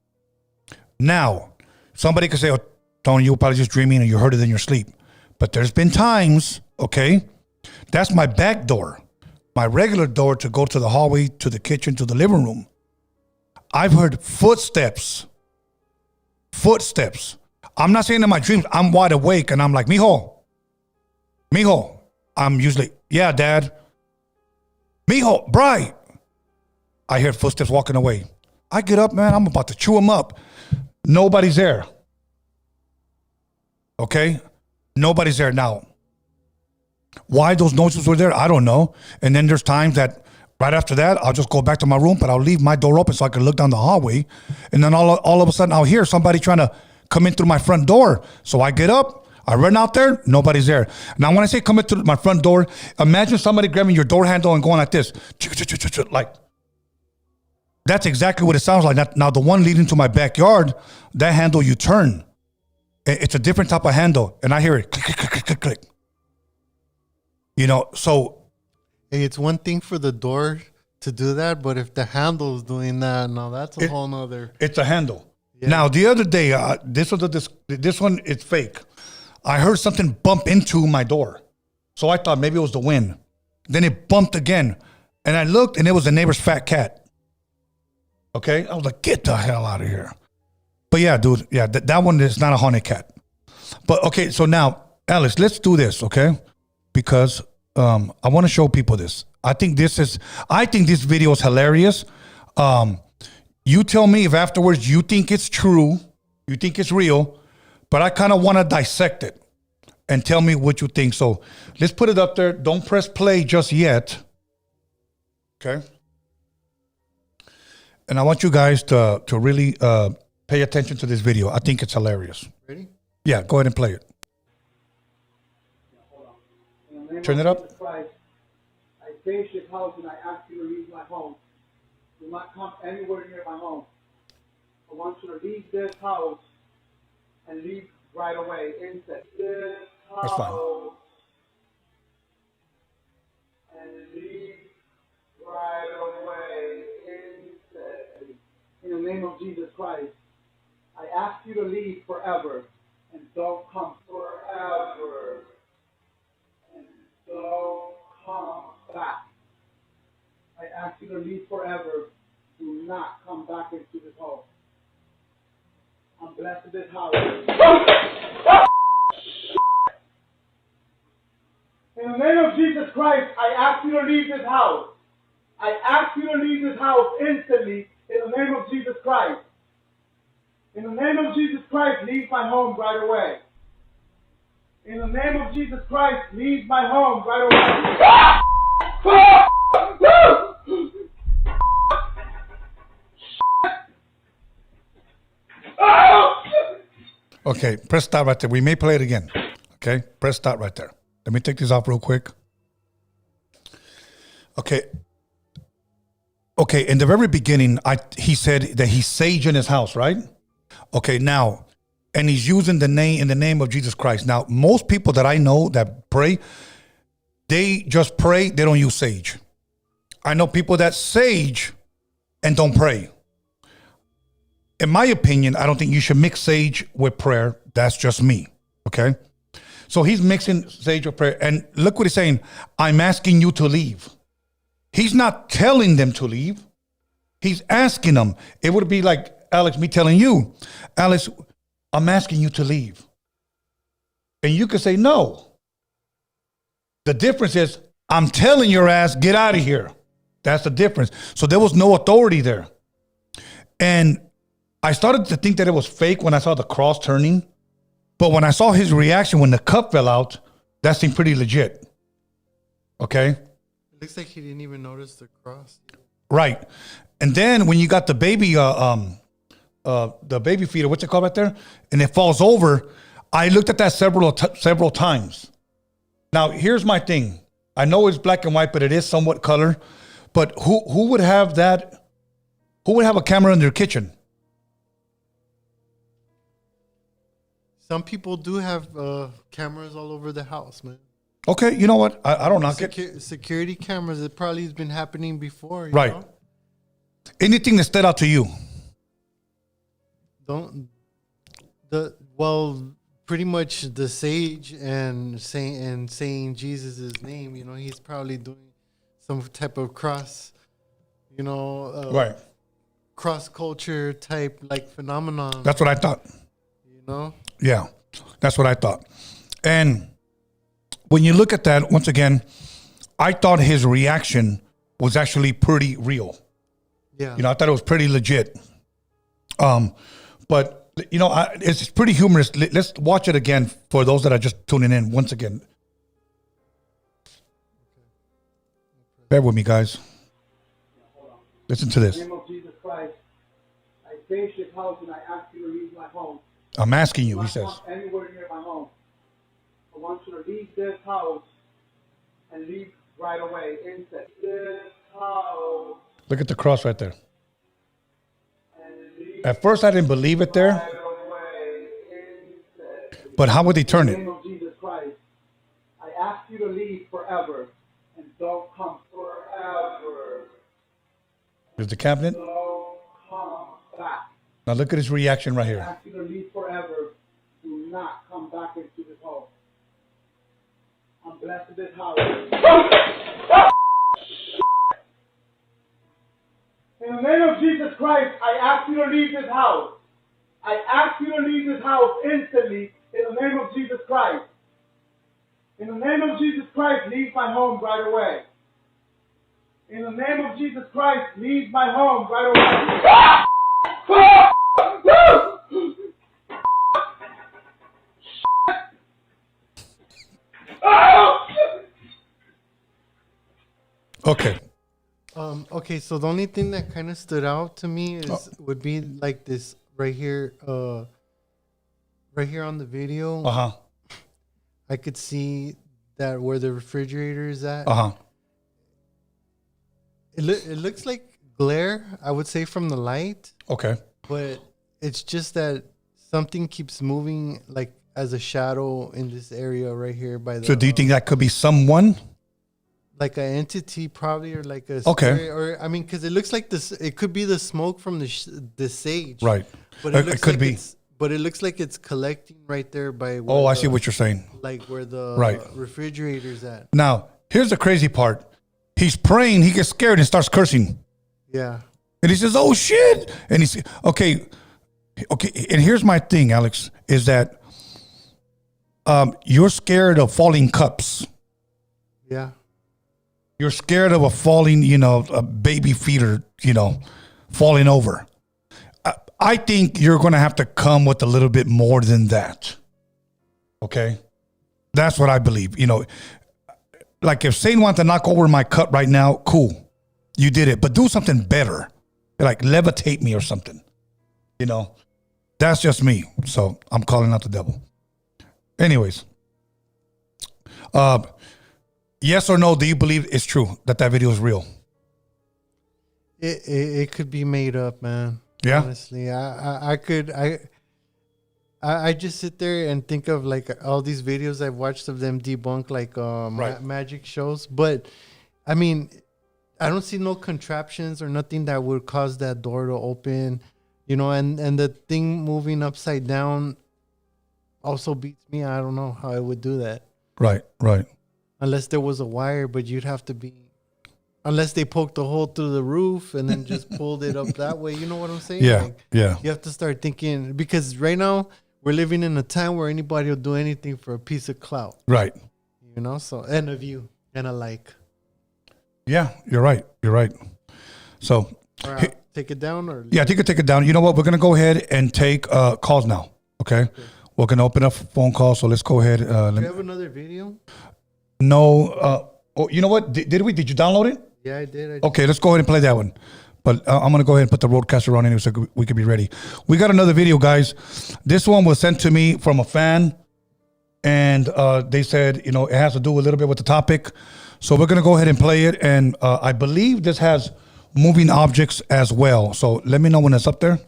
S1: Now, somebody could say, oh, Tony, you were probably just dreaming and you heard it in your sleep. But there's been times, okay, that's my back door, my regular door to go to the hallway, to the kitchen, to the living room. I've heard footsteps. I'm not saying in my dreams, I'm wide awake and I'm like, mijo. I'm usually, yeah, Dad. Mijo, Bri. I hear footsteps walking away. I get up, man, I'm about to chew them up. Nobody's there. Okay? Nobody's there now. Why those noises were there, I don't know. And then there's times that right after that, I'll just go back to my room, but I'll leave my door open so I can look down the hallway. And then all of a sudden, I'll hear somebody trying to come in through my front door. So I get up, I run out there, nobody's there. Now, when I say come in through my front door, imagine somebody grabbing your door handle and going like this. Like, that's exactly what it sounds like. Now, the one leading to my backyard, that handle you turn. It's a different type of handle. And I hear it click, click, click, click, click. You know, so...
S2: Hey, it's one thing for the door to do that, but if the handle's doing that, now that's a whole nother.
S1: It's a handle. Yeah. Now, the other day, this one, it's fake. I heard something bump into my door. So I thought maybe it was the wind. Then it bumped again. And I looked, and it was the neighbor's fat cat. Okay? I was like, get the hell out of here. But yeah, dude, yeah, that one is not a haunted cat. But okay, so now, Alice, let's do this, okay? Because... I want to show people this. I think this video is hilarious. You tell me if afterwards you think it's true, you think it's real, but I kind of want to dissect it and tell me what you think. So let's put it up there. Don't press play just yet. Okay. And I want you guys to really pay attention to this video. I think it's hilarious.
S2: Ready?
S1: Yeah, go ahead and play it. Turn it up.
S3: Christ, I face this house and I ask you to leave my home. Do not come anywhere near my home. I want you to leave this house and leave right away. Instant. This house.
S1: That's fine.
S3: And leave right away. Instantly. In the name of Jesus Christ, I ask you to leave forever and don't come forever. Don't come back. I ask you to leave forever. Do not come back into this home. I'm blessed with this house. In the name of Jesus Christ, I ask you to leave this house. I ask you to leave this house instantly in the name of Jesus Christ. In the name of Jesus Christ, leave my home right away. In the name of Jesus Christ, leave my home right away.
S1: Okay, press stop right there. We may play it again. Okay, press stop right there. Let me take this off real quick. Okay. Okay, in the very beginning, he said that he's sage in his house, right? Okay, now, and he's using the name of Jesus Christ. Now, most people that I know that pray, they just pray, they don't use sage. I know people that sage and don't pray. In my opinion, I don't think you should mix sage with prayer. That's just me. Okay. So he's mixing sage of prayer. And look what he's saying. I'm asking you to leave. He's not telling them to leave. He's asking them. It would be like, Alex, me telling you, Alex, I'm asking you to leave. And you could say no. The difference is I'm telling your ass, get out of here. That's the difference. So there was no authority there. And I started to think that it was fake when I saw the cross turning. But when I saw his reaction when the cup fell out, that seemed pretty legit. Okay?
S2: It looks like he didn't even notice the cross.
S1: Right. And then when you got the baby feeder, what's it called right there? And it falls over, I looked at that several times. Now, here's my thing. I know it's black and white, but it is somewhat color. But who would have that? Who would have a camera in their kitchen?
S2: Some people do have cameras all over the house, man.
S1: Okay, you know what? I don't knock it.
S2: Security cameras, it probably has been happening before. You
S1: Right.
S2: know?
S1: Anything that stood out to you?
S2: Pretty much the sage and saying Jesus' name. You know, he's probably doing some type of cross,
S1: Right.
S2: cross culture type like phenomenon.
S1: That's what I thought.
S2: You know.
S1: Yeah, that's what I thought. And when you look at that, once again, I thought his reaction was actually pretty real.
S2: Yeah.
S1: I thought it was pretty legit. But, it's pretty humorous. Let's watch it again for those that are just tuning in once again. Bear with me, guys. Listen to this.
S3: In the name of Jesus Christ, I finish this house and I ask you to leave my home.
S1: I'm asking you,
S3: Do
S1: he
S3: not
S1: says.
S3: come anywhere near my home. I want you to leave this house and leave right away. Inside this house.
S1: Look at the cross right there.
S3: And leave
S1: At first, I didn't believe it there,
S3: right away. Inside.
S1: but how would they turn
S3: In the
S1: it?
S3: name of Jesus Christ, I ask you to leave forever and don't come forever.
S1: There's the cabinet.
S3: Don't come back.
S1: Now look at his reaction right
S3: I
S1: here.
S3: ask you to leave forever. Do not come back into this home. I'm blessed with this house. In the name of Jesus Christ, I ask you to leave this house. I ask you to leave this house instantly in the name of Jesus Christ. In the name of Jesus Christ, leave my home right away. In the name of Jesus Christ, leave my home right away.
S1: Okay.
S2: Okay, so the only thing that kind of stood out to me would be like this right here on the video.
S1: Uh-huh.
S2: I could see that where the refrigerator is at.
S1: Uh-huh.
S2: It looks like glare, I would say, from the light,
S1: Okay.
S2: but it's just that something keeps moving like as a shadow in this area right here by the.
S1: So do you think that could be someone?
S2: Like an entity, probably, or like a
S1: Okay.
S2: spirit, or I mean, because it looks like this. It could be the smoke from the sage,
S1: Right.
S2: But
S1: It
S2: looks
S1: could
S2: like
S1: be.
S2: but it looks like it's collecting right there by. Where
S1: Oh, I see what you're saying.
S2: Like where the
S1: Right.
S2: refrigerator's at.
S1: Now, here's the crazy part. He's praying, he gets scared and starts cursing.
S2: Yeah.
S1: And he says, oh, shit. And he's, okay. And here's my thing, Alex, is that you're scared of falling cups.
S2: Yeah.
S1: You're scared of a falling, a baby feeder, falling over. I think you're going to have to come with a little bit more than that. Okay? That's what I believe. Like if Satan wants to knock over my cup right now, cool. You did it. But do something better. Like levitate me or something. That's just me. So I'm calling out the devil. Anyways. Yes or no, do you believe it's true that video is real?
S2: It could be made up, man.
S1: Yeah?
S2: Honestly, I just sit there and think of like all these videos I've watched of them debunk like
S1: Right.
S2: magic shows, but I mean, I don't see no contraptions or nothing that would cause that door to open, and the thing moving upside down. also beats me. I don't know how I would do that
S1: Right.
S2: unless there was a wire, but you'd have to be. Unless they poked a hole through the roof and then just pulled it up that way. You know what I'm saying?
S1: Yeah.
S2: Like,
S1: Yeah.
S2: you have to start thinking, because right now we're living in a time where anybody will do anything for a piece of clout,
S1: Right.
S2: you know? So, and a view and a like.
S1: Yeah. You're right. So,
S2: All right, take it down or?
S1: yeah, I think you take it down. You know what? We're going to go ahead and take calls now. Okay? We're going to open up phone calls. So let's go ahead.
S2: Do you have another video?
S1: No. Oh, you know what? Did you download it?
S2: Yeah, I did.
S1: Okay, let's go ahead and play that one. But I'm going to go ahead and put the roadcaster on anyway so we can be ready. We got another video, guys. This one was sent to me from a fan. And they said, you know, it has to do a little bit with the topic. So we're going to go ahead and play it. And I believe this has moving objects as well. So let me know when it's up there.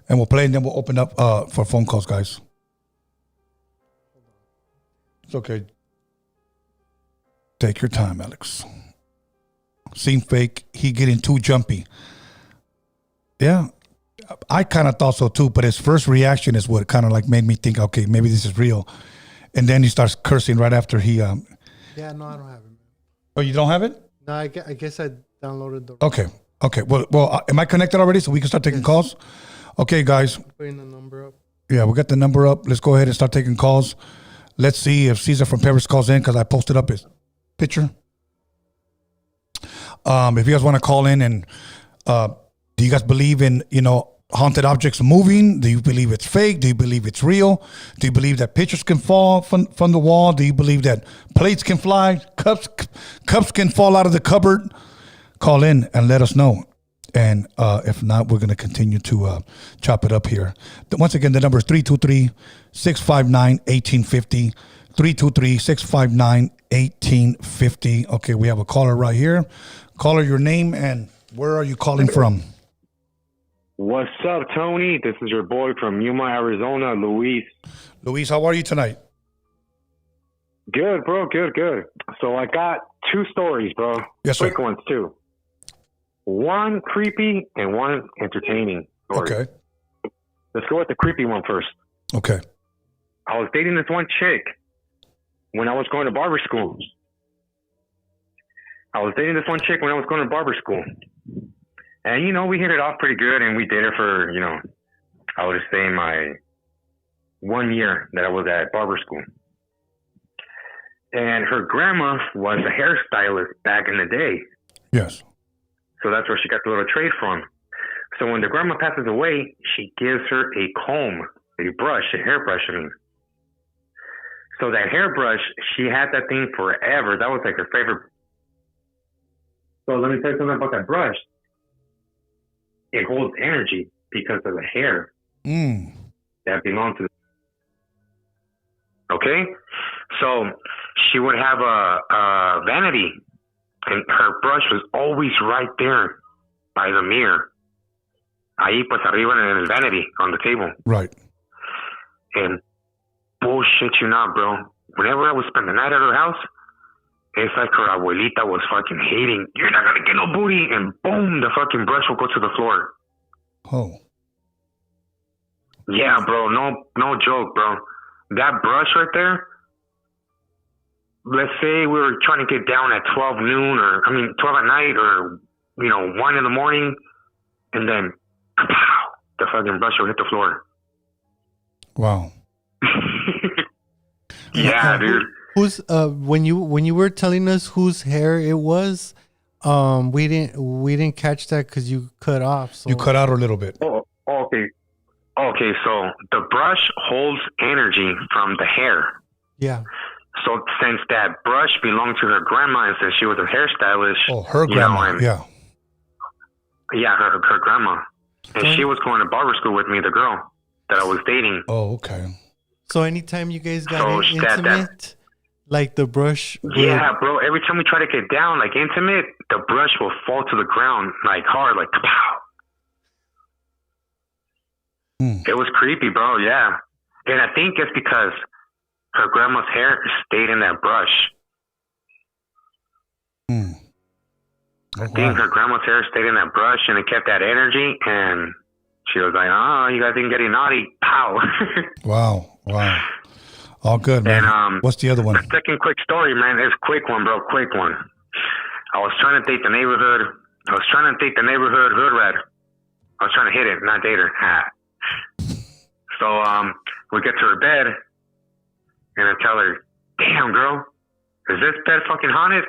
S1: And we'll play and then we'll open up for phone calls, guys. It's okay. Take your time, Alex. Seem fake. He getting too jumpy. Yeah, I kind of thought so too. But his first reaction is what kind of like made me think, okay, maybe this is real. And then he starts cursing right after he.
S2: Yeah, no, I don't have it.
S1: Oh, you don't have it?
S2: No, I guess I downloaded the.
S1: Okay. Well, am I connected already so we can start taking calls? Okay, guys.
S2: Putting the number up.
S1: Yeah, we got the number up. Let's go ahead and start taking calls. Let's see if Caesar from Paris calls in because I posted up his picture. If you guys want to call in and do you guys believe in, you know, haunted objects moving? Do you believe it's fake? Do you believe it's real? Do you believe that pictures can fall from the wall? Do you believe that plates can fly? Cups can fall out of the cupboard? Call in and let us know. And if not, we're going to continue to chop it up here. Once again, the number is 323-659-1850. 323-659-1850. Okay, we have a caller right here. Caller, your name and where are you calling from?
S4: What's up, Tony? This is your boy from Yuma, Arizona, Luis.
S1: Luis, how are you tonight?
S4: Good, bro. Good. So I got two stories, bro.
S1: Yes, sir.
S4: Quick ones, too. One creepy and one entertaining story.
S1: Okay.
S4: Let's go with the creepy one first.
S1: Okay.
S4: I was dating this one chick when I was going to barber school. And, you know, we hit it off pretty good, and we did it for, you know, I would say my 1 year that I was at barber school. And her grandma was a hairstylist back in the day.
S1: Yes.
S4: So that's where she got the little trade from. So when the grandma passes away, she gives her a comb, a hairbrush, I mean. So that hairbrush, she had that thing forever. That was like her favorite. So let me tell you something about that brush. It holds energy because of the hair that belongs to the. Okay? So she would have a vanity, and her brush was always right there by the mirror. Ahí pues arriba en el vanity on the table.
S1: Right.
S4: And bullshit you not, bro. Whenever I would spend the night at her house, it's like her abuelita was fucking hating, you're not gonna get no booty, and boom, the fucking brush will go to the floor.
S1: Oh.
S4: Yeah, bro, no joke, bro. That brush right there, let's say we were trying to get down at 12 noon, 12 at night, or, 1 in the morning, and then, pow, the fucking brush will hit the floor.
S1: Wow.
S4: Yeah, dude.
S2: Who's when you were telling us whose hair it was, we didn't catch that because you cut off. So.
S1: You cut out a little bit.
S4: Oh, okay. Okay, so the brush holds energy from the hair.
S2: Yeah.
S4: So since that brush belonged to her grandma, and since she was a hairstylist,
S1: her grandma.
S4: Yeah, her grandma, and she was going to barber school with me, the girl that I was dating.
S1: Oh, okay.
S2: So anytime you guys got intimate, like the brush.
S4: Yeah, bro. Every time we try to get down, like intimate, the brush will fall to the ground, like hard, like pow. It was creepy, bro. Yeah, and I think it's because her grandma's hair stayed in that brush.
S1: Oh,
S4: I think her grandma's hair stayed in that brush, and it kept that energy, and She was like, "Oh, you guys ain't getting naughty." Pow.
S1: Wow. All good, man.
S4: And
S1: What's the other one?
S4: second quick story, man. It's a quick one, bro. Quick one. I was trying to date the neighborhood. Hood rat. I was trying to hit it, not date her. So we get to her bed, and I tell her, "Damn, girl, is this bed fucking haunted?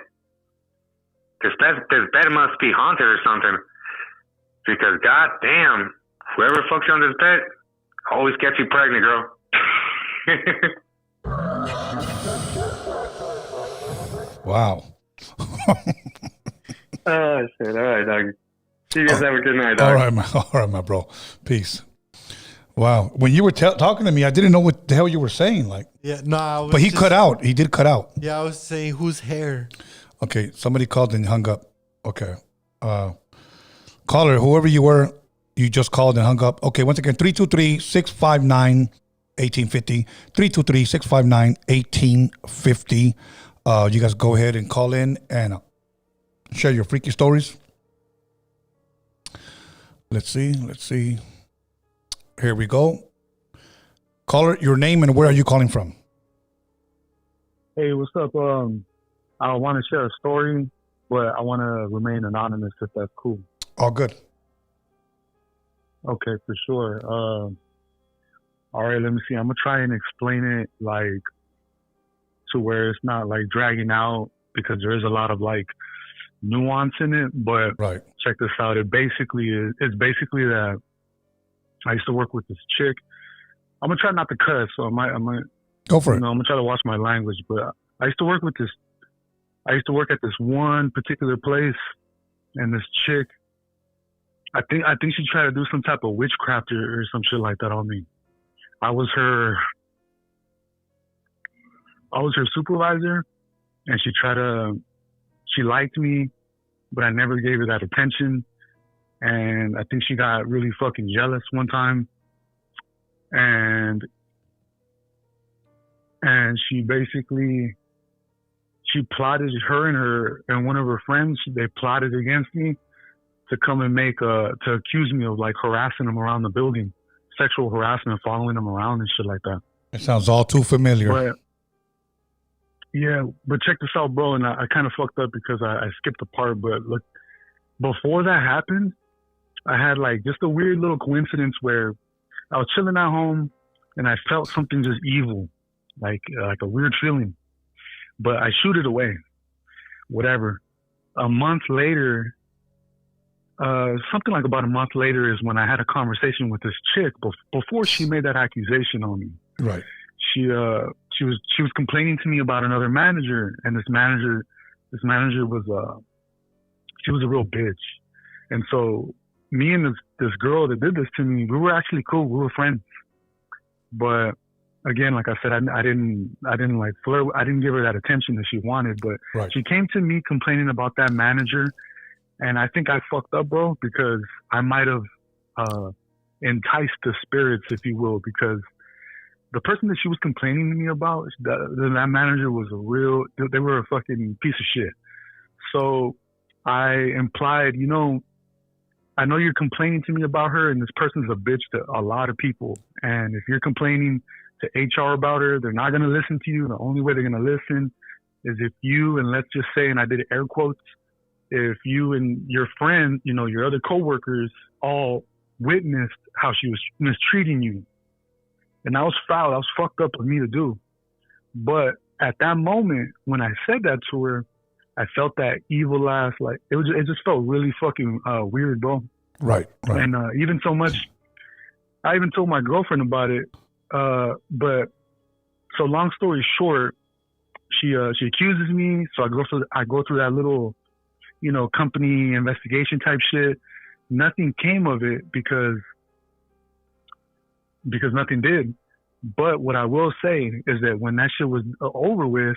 S4: This bed must be haunted or something. Because goddamn, whoever fucks you on this bed always gets you pregnant, girl."
S1: Wow.
S4: Oh shit! All right, dog. See you guys have a good night, dog.
S1: All right, my bro. Peace. Wow. When you were talking to me, I didn't know what the hell you were saying. Like,
S2: Yeah, no, I was
S1: but he cut out. He did cut out.
S2: Yeah, I was saying whose hair.
S1: Okay, somebody called and hung up. Okay. Caller, whoever you were, you just called and hung up. Okay, once again, 323-659-1850. 323-659-1850. You guys go ahead and call in and share your freaky stories. Let's see. Here we go. Caller, your name and where are you calling from?
S5: Hey, what's up? I want to share a story, but I want to remain anonymous if that's cool.
S1: All good.
S5: Okay, for sure. All right, let me see. I'm going to try and explain it like to where it's not like dragging out because there is a lot of like nuance in it, but
S1: right.
S5: Check this out. It's basically that I used to work with this chick. I'm going to try not to cuss, so I might
S1: go for it.
S5: I'm going to try to watch my language, but I used to work at this one particular place, and this chick, I think she tried to do some type of witchcraft or some shit like that on me. I was her supervisor, and she liked me, but I never gave her that attention. And I think she got really fucking jealous one time. And she plotted, her and one of her friends, they plotted against me to come and to accuse me of like harassing them around the building, sexual harassment, following them around and shit like that.
S1: It sounds all too familiar.
S5: But check this out, bro. And I kind of fucked up because I skipped a part, but look, before that happened, I had like just a weird little coincidence where I was chilling at home and I felt something just evil, like a weird feeling, but I shooed it away, whatever. A month later, something like about a month later is when I had a conversation with this chick before she made that accusation on me.
S1: Right.
S5: She was complaining to me about another manager, and this manager was she was a real bitch. And so me and this girl that did this to me, we were actually cool. We were friends. But again, like I said, I didn't like flirt. I didn't give her that attention that she wanted. But
S1: right.
S5: She came to me complaining about that manager, and I think I fucked up, bro, because I might have enticed the spirits, if you will, because the person that she was complaining to me about, that manager was they were a fucking piece of shit. So I implied, I know you're complaining to me about her, and this person's a bitch to a lot of people. And if you're complaining to HR about her, they're not going to listen to you. The only way they're going to listen is if you, and let's just say, and I did air quotes, if you and your friend, your other coworkers all witnessed how she was mistreating you. And that was foul. That was fucked up of me to do. But at that moment, when I said that to her, I felt that evil ass, like, it just felt really fucking weird, bro.
S1: Right.
S5: And even so much, I even told my girlfriend about it. But so long story short, she accuses me. So I go through that little, company investigation type shit. Nothing came of it because nothing did. But what I will say is that when that shit was over with,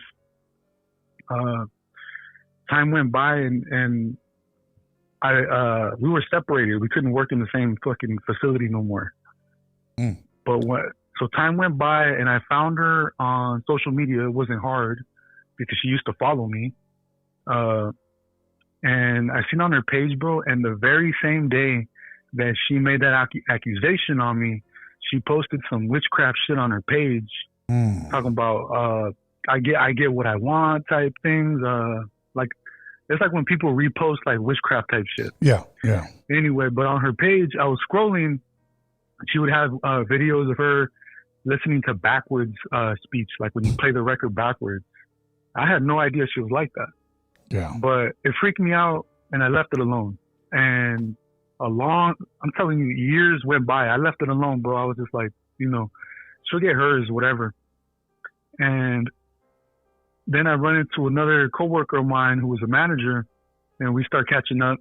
S5: time went by and we were separated. We couldn't work in the same fucking facility no more. So time went by and I found her on social media. It wasn't hard because she used to follow me. And I seen on her page, bro, and the very same day that she made that accusation on me, she posted some witchcraft shit on her page, talking about I get what I want type things. Like it's like when people repost like witchcraft type shit.
S1: Yeah, yeah.
S5: Anyway, but on her page, I was scrolling. She would have videos of her listening to backwards speech, like when you play the record backwards. I had no idea she was like that.
S1: Yeah.
S5: But it freaked me out, and I left it alone. And I'm telling you, years went by. I left it alone, bro. I was just like, she'll get hers, whatever. And then I run into another coworker of mine who was a manager, and we start catching up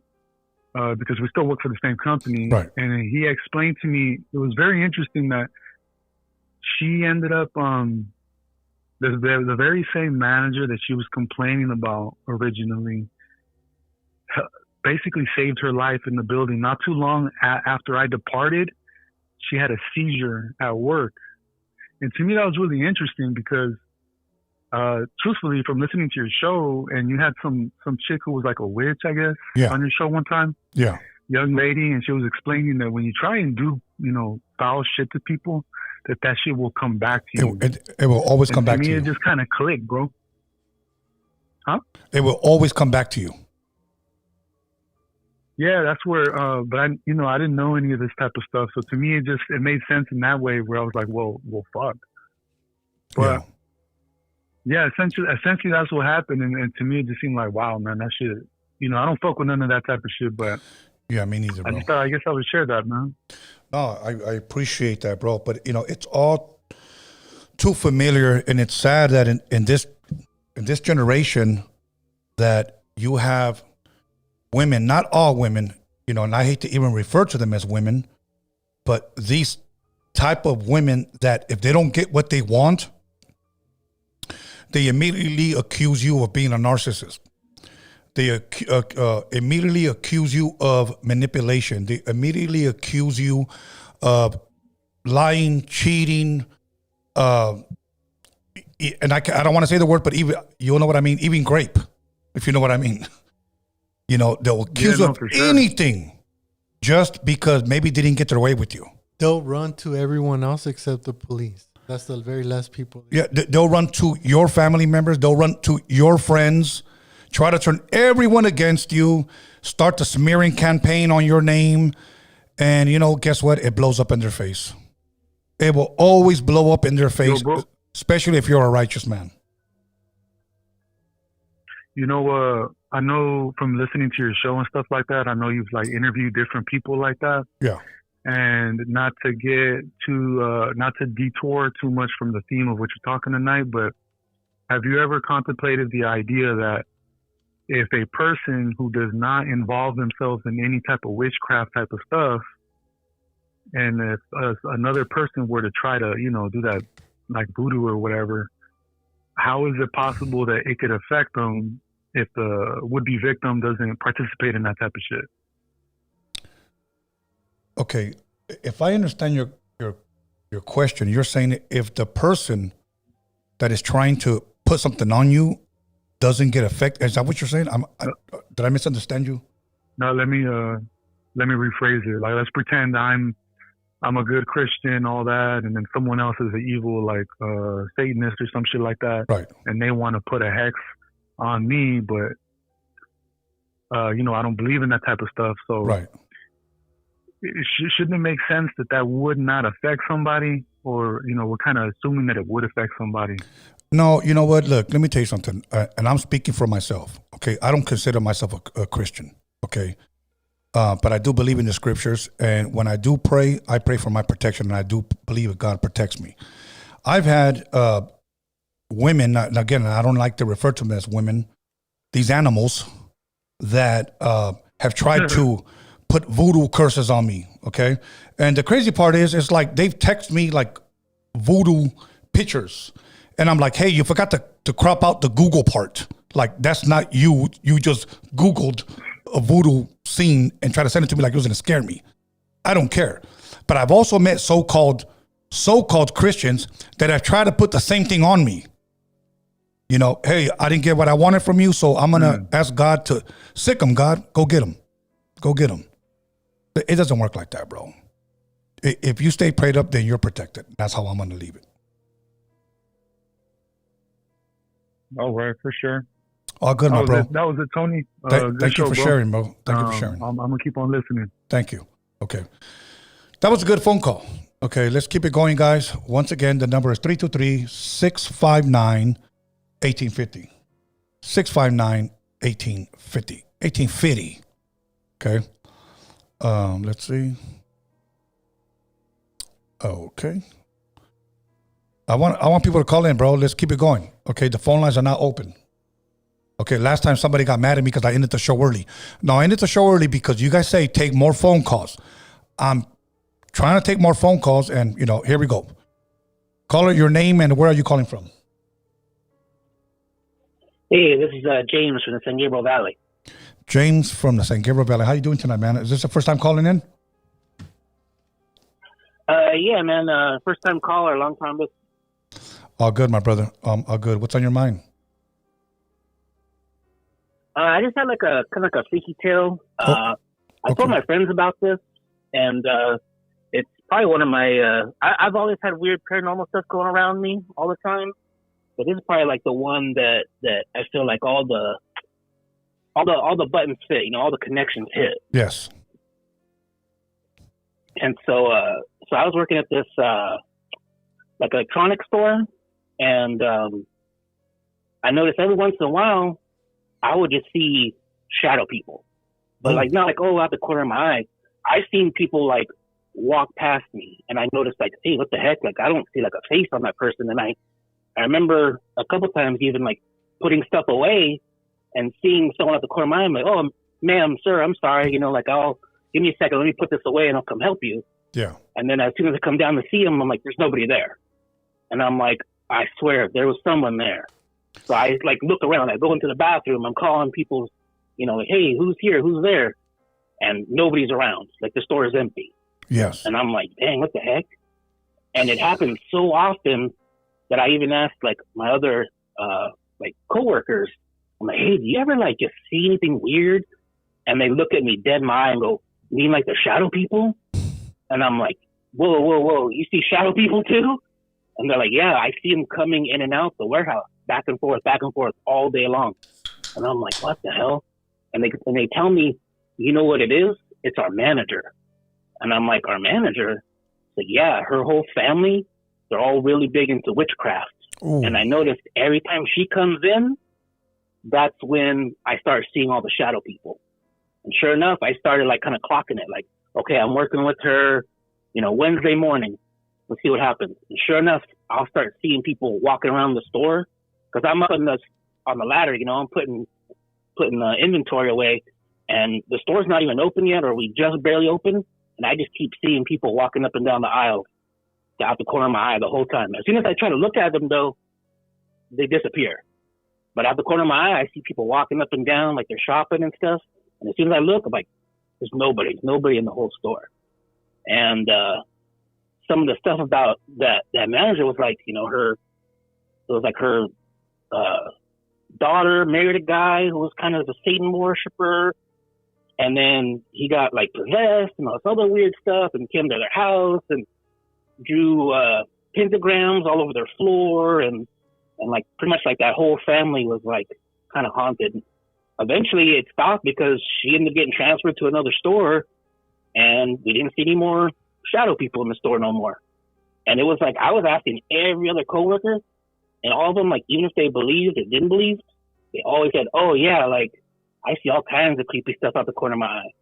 S5: because we still work for the same company.
S1: Right.
S5: And he explained to me, it was very interesting that she ended up, the very same manager that she was complaining about originally basically saved her life in the building. Not too long after I departed, she had a seizure at work. And to me, that was really interesting because, truthfully, from listening to your show, and you had some chick who was like a witch, I guess, on your show one time.
S1: Yeah.
S5: Young lady, and she was explaining that when you try and do, foul shit to people, that shit will come back to you.
S1: It will always come back to you.
S5: To me, it just kind of clicked, bro. Huh?
S1: It will always come back to you.
S5: Yeah, that's where, but I didn't know any of this type of stuff. So to me, it made sense in that way where I was like, well, fuck. But yeah, essentially that's what happened. And to me, it just seemed like, wow, man, that shit, I don't fuck with none of that type of shit, but
S1: yeah, me neither, bro.
S5: I guess I would share that, man.
S1: No, I appreciate that, bro. But it's all too familiar, and it's sad that in this generation that you have women, not all women, and I hate to even refer to them as women, but these type of women that if they don't get what they want, they immediately accuse you of being a narcissist. They immediately accuse you of manipulation. They immediately accuse you of lying, cheating, and I don't want to say the word, but even, you know what I mean? Even grape, if you know what I mean. They'll accuse of anything just because maybe they didn't get their way with you.
S2: They'll run to everyone else except the police. That's the very last people.
S1: Yeah, they'll run to your family members. They'll run to your friends. Try to turn everyone against you, start the smearing campaign on your name, and guess what? It blows up in their face. It will always blow up in their face, especially if you're a righteous man.
S5: I know from listening to your show and stuff like that, I know you've like interviewed different people like that.
S1: Yeah.
S5: And not to detour too much from the theme of what you're talking tonight, but have you ever contemplated the idea that if a person who does not involve themselves in any type of witchcraft type of stuff, and if another person were to try to, do that like voodoo or whatever, how is it possible that it could affect them if the would-be victim doesn't participate in that type of shit?
S1: Okay, if I understand your question, you're saying if the person that is trying to put something on you doesn't get affected, is that what you're saying? Did I misunderstand you?
S5: No, let me rephrase it. Like, let's pretend I'm a good Christian, all that, and then someone else is an evil, like Satanist or some shit like that,
S1: right? And
S5: they want to put a hex on me, but I don't believe in that type of stuff. So,
S1: right.
S5: Shouldn't it make sense that would not affect somebody, or we're kind of assuming that it would affect somebody?
S1: No, you know what? Look, let me tell you something, and I'm speaking for myself. Okay, I don't consider myself a Christian. Okay, but I do believe in the scriptures, and when I do pray, I pray for my protection, and I do believe that God protects me. I've had women, again, I don't like to refer to them as women, these animals that have tried to put voodoo curses on me, okay? And the crazy part is, it's like they've texted me like voodoo pictures. And I'm like, hey, you forgot to crop out the Google part. Like, that's not you. You just Googled a voodoo scene and tried to send it to me like it was going to scare me. I don't care. But I've also met so-called Christians that have tried to put the same thing on me. Hey, I didn't get what I wanted from you, so I'm going to ask God to sick them, God. Go get them. Go get them. It doesn't work like that, bro. If you stay prayed up, then you're protected. That's how I'm going to leave it.
S5: All right, for sure.
S1: All good, my bro.
S5: That was it, Tony.
S1: Thank you for sharing, bro. Thank you for sharing.
S5: I'm going to keep on listening.
S1: Thank you. Okay. That was a good phone call. Okay, let's keep it going, guys. Once again, the number is 323-659-1850. 659-1850. 1850. Okay. Let's see. Okay. I want people to call in, bro. Let's keep it going. Okay, the phone lines are now open. Okay, last time somebody got mad at me because I ended the show early. No, I ended the show early because you guys say take more phone calls. I'm trying to take more phone calls, and, here we go. Caller, your name and where are you calling from?
S6: Hey, this is James from the San Gabriel Valley.
S1: James from the San Gabriel Valley. How you doing tonight, man? Is this the first time calling in?
S6: Yeah, man. First time caller, long time listener.
S1: All good, my brother. All good. What's on your mind?
S6: I just had like a kind of like a freaky tale. I told my friends about this, and it's probably one of my. I've always had weird paranormal stuff going around me all the time, but this is probably like the one that I feel like all the buttons fit. All the connections hit.
S1: Yes.
S6: And so I was working at this like electronics store, and I noticed every once in a while I would just see shadow people, but like not like out the corner of my eye. I seen people like walk past me, and I noticed like, hey, what the heck? Like I don't see like a face on that person, and I remember a couple times even like putting stuff away and seeing someone at the corner of my eye. I'm like, oh, ma'am, sir, I'm sorry. Like, give me a second. Let me put this away and I'll come help you.
S1: Yeah.
S6: And then as soon as I come down to see him, I'm like, there's nobody there. And I'm like, I swear there was someone there. So I like look around. I go into the bathroom. I'm calling people, like, hey, who's here? Who's there? And nobody's around. Like the store is empty.
S1: Yes.
S6: And I'm like, dang, what the heck? And it happens so often that I even asked like my other like coworkers. I'm like, hey, do you ever like just see anything weird? And they look at me dead in my eye and go, you mean like the shadow people? And I'm like, whoa, you see shadow people too? And they're like, yeah, I see them coming in and out the warehouse, back and forth all day long. And I'm like, what the hell? And they tell me, you know what it is? It's our manager. And I'm like, our manager? Like, yeah, her whole family, they're all really big into witchcraft. Ooh. And I noticed every time she comes in, that's when I start seeing all the shadow people. And sure enough, I started like kind of clocking it. Like, okay, I'm working with her, Wednesday morning. Let's see what happens. And sure enough, I'll start seeing people walking around the store because I'm up on the ladder. I'm putting inventory away, and the store's not even open yet, or we just barely open. And I just keep seeing people walking up and down the aisle, out the corner of my eye the whole time. As soon as I try to look at them, though, they disappear. But out the corner of my eye, I see people walking up and down like they're shopping and stuff. And as soon as I look, I'm like, there's nobody in the whole store. And some of the stuff about that manager was like, her daughter married a guy who was kind of a Satan worshiper. And then he got like possessed and all this other weird stuff and came to their house and drew pentagrams all over their floor. And like pretty much like that whole family was like kind of haunted. Eventually it stopped because she ended up getting transferred to another store, and we didn't see any more shadow people in the store no more. And it was like, I was asking every other coworker, and all of them, like, even if they believed or didn't believe, they always said, oh yeah, like I see all kinds of creepy stuff out the corner of my eye.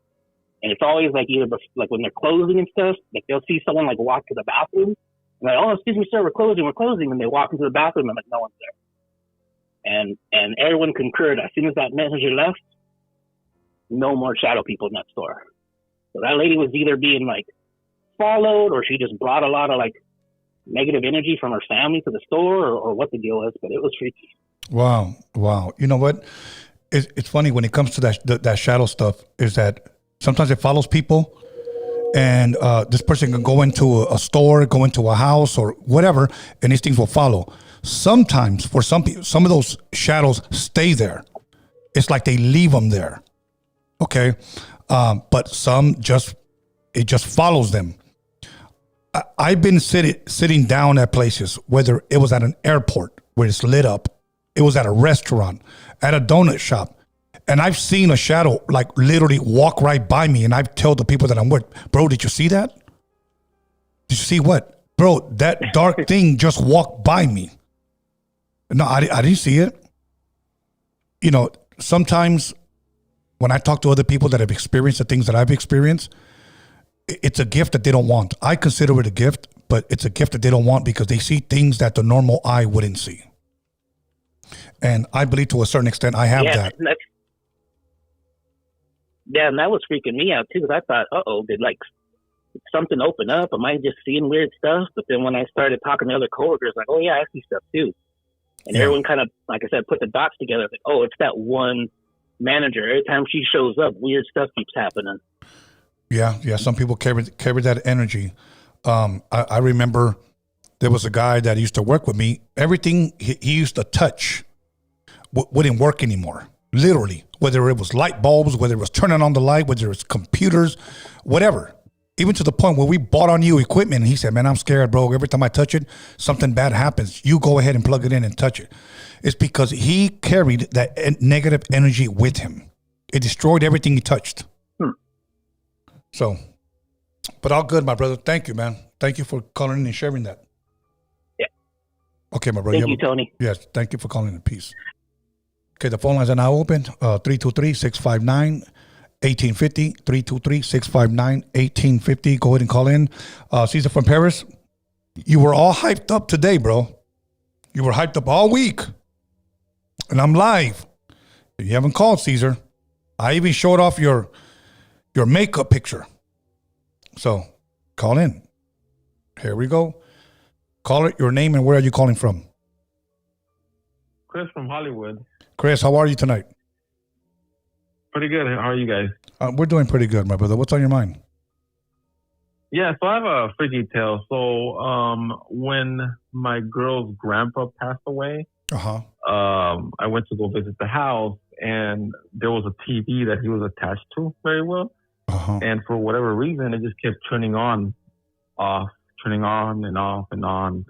S6: And it's always like either like when they're closing and stuff, like they'll see someone like walk to the bathroom and like, oh, excuse me, sir, we're closing. And they walk into the bathroom and like, no one's there. And everyone concurred. As soon as that manager left, no more shadow people in that store. So that lady was either being like followed, or she just brought a lot of like negative energy from her family to the store, or what the deal was. But it was freaky. Wow.
S1: You know what? It's funny when it comes to that shadow stuff, is that sometimes it follows people, and this person can go into a store, go into a house or whatever, and these things will follow. Sometimes for some people, some of those shadows stay there. It's like they leave them there. Okay. But some just it just follows them. I've been sitting down at places, whether it was at an airport where it's lit up, it was at a restaurant, at a donut shop, and I've seen a shadow like literally walk right by me, and I've told the people that I'm with, bro, did you see that? Did you see what? Bro, that dark thing just walked by me. No, I didn't see it. You know, sometimes when I talk to other people that have experienced the things that I've experienced, it's a gift that they don't want. I consider it a gift, but it's a gift that they don't want because they see things that the normal eye wouldn't see. And I believe to a certain extent I have that.
S6: And that was freaking me out too, because I thought, did like something open up? Am I just seeing weird stuff? But then when I started talking to other coworkers, like, oh yeah, I see stuff too. And everyone kind of, like I said, put the dots together. Like, oh, it's that one manager. Every time she shows up, weird stuff keeps happening.
S1: Yeah. Some people carry that energy. I remember there was a guy that used to work with me. Everything he used to touch wouldn't work anymore. Literally, whether it was light bulbs, whether it was turning on the light, whether it was computers, whatever. Even to the point where we bought on new equipment, and he said, man, I'm scared, bro. Every time I touch it, something bad happens. You go ahead and plug it in and touch it. It's because he carried that negative energy with him. It destroyed everything he touched. So, but all good, my brother. Thank you, man. Thank you for calling in and sharing that.
S6: Yeah.
S1: Okay, my brother.
S6: Thank you, Tony.
S1: Yes, thank you for calling in. Peace. Okay, the phone lines are now open. 323-659-1850. 323-659-1850. Go ahead and call in. Caesar from Paris, you were all hyped up today, bro. You were hyped up all week. And I'm live. You haven't called, Caesar. I even showed off your makeup picture. So, call in. Here we go. Call it your name and where are you calling from?
S7: Chris from Hollywood.
S1: Chris, how are you tonight?
S7: Pretty good. How are you guys?
S1: We're doing pretty good, my brother. What's on your mind?
S7: Yeah, so I have a freaky tale. So, when my girl's grandpa passed away, I went to go visit the house, and there was a TV that he was attached to very well. And for whatever reason, it just kept turning on, off, turning on and off and on.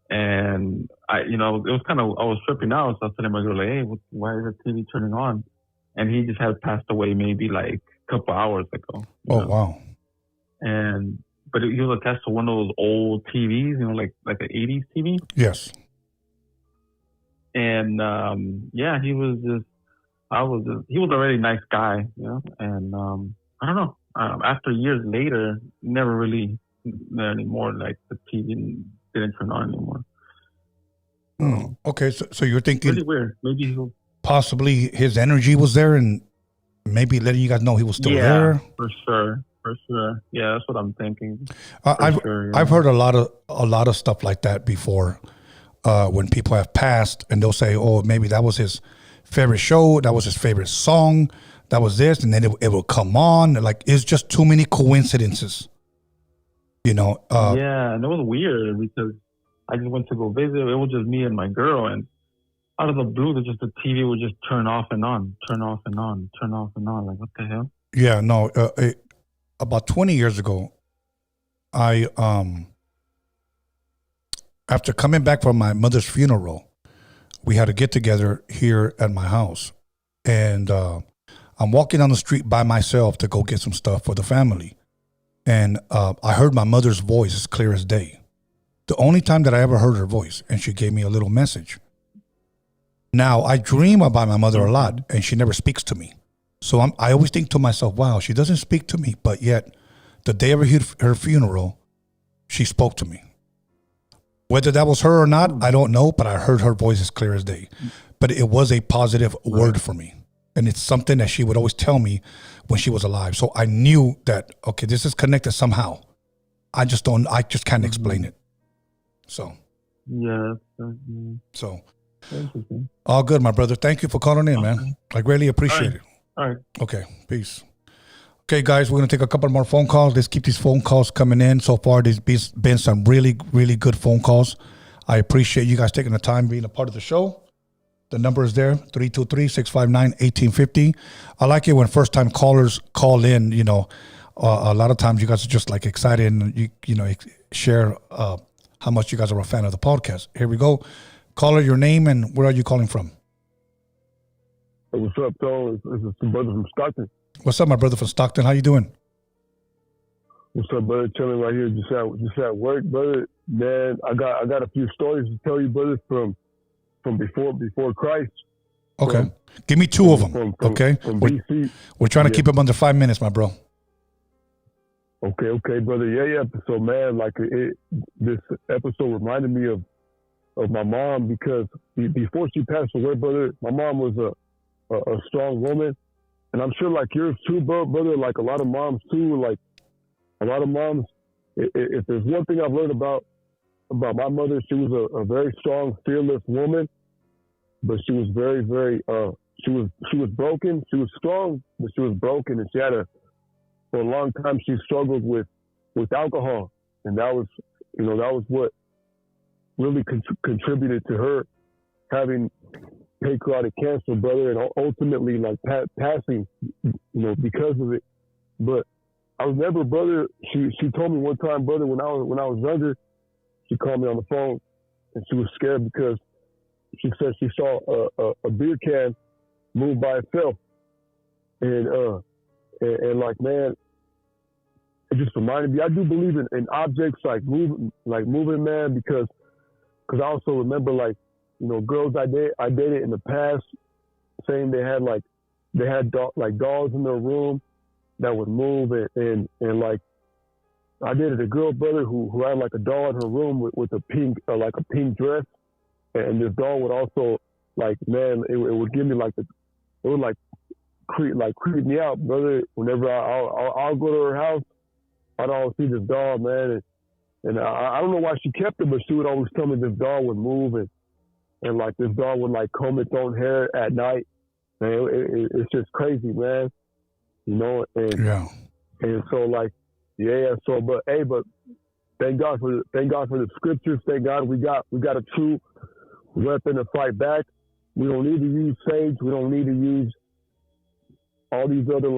S7: And I was tripping out. So I was telling my girl, like, hey, why is the TV turning on? And he just had passed away maybe like a couple hours ago.
S1: Oh, wow.
S7: But he was attached to one of those old TVs, like an 80s TV.
S1: Yes.
S7: And he was he was a really nice guy, and I don't know. After years later, never really anymore. Like the TV didn't turn on anymore.
S1: Okay, so you're thinking
S7: really weird. Maybe
S1: possibly his energy was there, and maybe letting you guys know he was still there.
S7: For sure. Yeah, that's what I'm thinking.
S1: I've heard a lot of stuff like that before. When people have passed, and they'll say, "Oh, maybe that was his favorite show. That was his favorite song. That was this," and then it will come on. Like, it's just too many coincidences,
S7: yeah, and it was weird because I just went to go visit. It was just me and my girl, and out of the blue, the TV would just turn off and on, turn off and on, turn off and on. Like, what the hell?
S1: Yeah, no. About 20 years ago, I after coming back from my mother's funeral, we had a get together here at my house, and I'm walking down the street by myself to go get some stuff for the family. And I heard my mother's voice as clear as day. The only time that I ever heard her voice, and she gave me a little message. Now, I dream about my mother a lot, and she never speaks to me. So I always think to myself, wow, she doesn't speak to me, but yet the day of her funeral, she spoke to me. Whether that was her or not, I don't know, but I heard her voice as clear as day. But it was a positive word for me. And it's something that she would always tell me when she was alive. So I knew that, okay, this is connected somehow. I just can't explain it. So.
S7: Yeah.
S1: So. All good, my brother. Thank you for calling in, man. I greatly appreciate it.
S7: All right.
S1: Okay. Peace. Okay, guys, we're going to take a couple more phone calls. Let's keep these phone calls coming in. So far, there's been some really, really good phone calls. I appreciate you guys taking the time being a part of the show. The number is there, 323-659-1850. I like it when first-time callers call in, a lot of times you guys are just like excited and share how much you guys are a fan of the podcast. Here we go. Caller, your name and where are you calling from?
S8: Hey, what's up, Tone? This is some brother from Stockton.
S1: What's up, my brother from Stockton? How you doing?
S8: What's up, brother? Chilling right here, just at work, brother. Man, I got a few stories to tell you, brother, from before Christ.
S1: Okay, give me two of them. Okay,
S8: from BC.
S1: We're trying to keep them under 5 minutes, my bro.
S8: Okay, brother. Yeah. So, man, like this episode reminded me of my mom, because before she passed away, brother, my mom was a strong woman, and I'm sure like yours too, brother. Like a lot of moms too. Like a lot of moms. If there's one thing I've learned about my mother, she was a very strong, fearless woman, but she was very, very. She was broken. She was strong, but she was broken, and she had for a long time she struggled with alcohol, and that was what really contributed to her having pancreatic cancer, brother, and ultimately like passing, because of it. But I remember, brother, she told me one time, brother, when I was younger, she called me on the phone and she was scared because she said she saw a beer can move by itself, and like, man, it just reminded me. I do believe in objects like moving, man, because I also remember, like, girls I dated in the past saying they had dolls in their room that would move, and like I dated a girl, brother, who had like a doll in her room with a pink dress, and this doll would also, like, man, it would give me it would creep me out, brother. Whenever I'll go to her house, I'd always see this doll, man, and I don't know why she kept it, but she would always tell me this doll would move, and like this doll would like comb its own hair at night. Man, it's just crazy, man. And so like, so but thank God for the scriptures. Thank God we got a true weapon to fight back. We don't need to use sage. We don't need to use all these other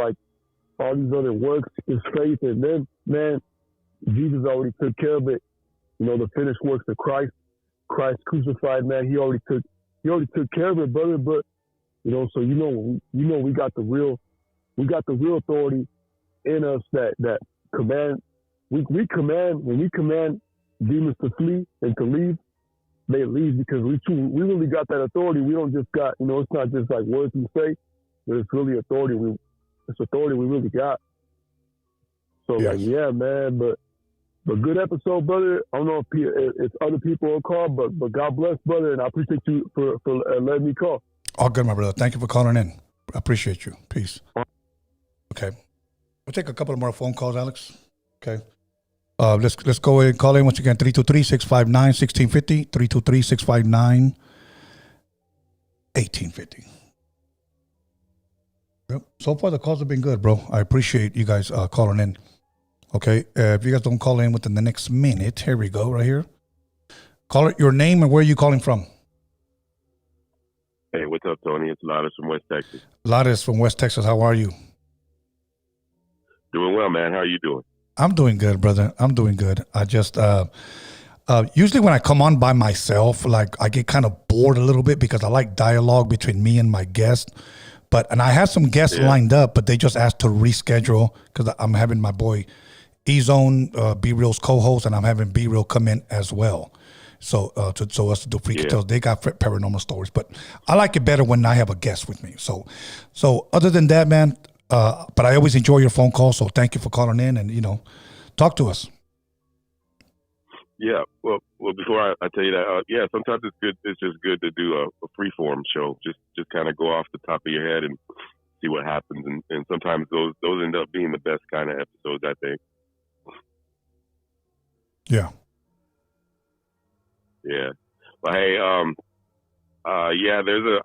S8: works. It's faith, and then, man, Jesus already took care of it. The finished works of Christ crucified, man. He already took care of it, brother. But so we got the real authority in us that command. We command, when we command demons to flee and to leave, they leave, because we really got that authority. We don't just got, it's not just like words we say, but it's really authority. It's authority we really got. So yes. Like, yeah, man, but good episode, brother. I don't know if other people will call, but God bless, brother, and I appreciate you for letting me call.
S1: All good, my brother. Thank you for calling in. I appreciate you. Peace. Okay. We'll take a couple of more phone calls, Alex. Okay. Let's go ahead and call in once again, 323-659-1650, 323-659-1850. Yep. So far, the calls have been good, bro. I appreciate you guys calling in. Okay. If you guys don't call in within the next minute, here we go, right here. Call it your name and where are you calling from?
S9: Hey, what's up, Tony? It's Lotus from West Texas.
S1: Lotus from West Texas. How are you?
S9: Doing well, man. How are you doing?
S1: I'm doing good, brother. I'm doing good. I just, usually when I come on by myself, like I get kind of bored a little bit because I like dialogue between me and my guest. And I have some guests lined up, but they just asked to reschedule because I'm having my boy E-Zone, B-Real's co-host, and I'm having B-Real come in as well. So so us to do Freaky Tales. They got paranormal stories, but I like it better when I have a guest with me. So other than that, man, but I always enjoy your phone call. So thank you for calling in and, talk to us.
S9: Yeah. Well, before I tell you that, sometimes it's good. It's just good to do a free form show. Just kind of go off the top of your head and see what happens. And sometimes those end up being the best kind of episodes, I think.
S1: Yeah.
S9: Yeah. But hey, I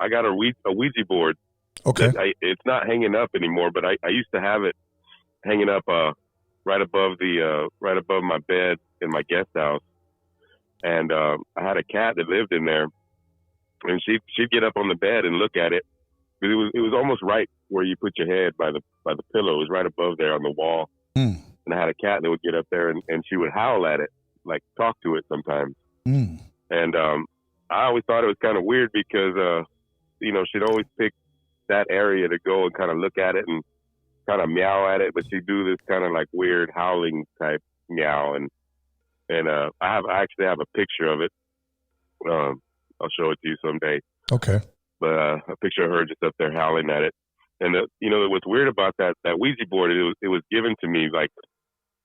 S9: got a Ouija board.
S1: Okay.
S9: It's not hanging up anymore, but I used to have it hanging up right above my bed in my guest house, and I had a cat that lived in there, and she'd get up on the bed and look at it. It was almost right where you put your head by the pillow. It was right above there on the wall,
S1: Mm.
S9: And I had a cat that would get up there and she would howl at it, like talk to it sometimes.
S1: Mm.
S9: And I always thought it was kind of weird because, she'd always pick that area to go and kind of look at it and kind of meow at it, but she'd do this kind of like weird howling type meow. And I actually have a picture of it. I'll show it to you someday.
S1: Okay.
S9: But a picture of her just up there howling at it. And what's weird about that Ouija board, it was given to me like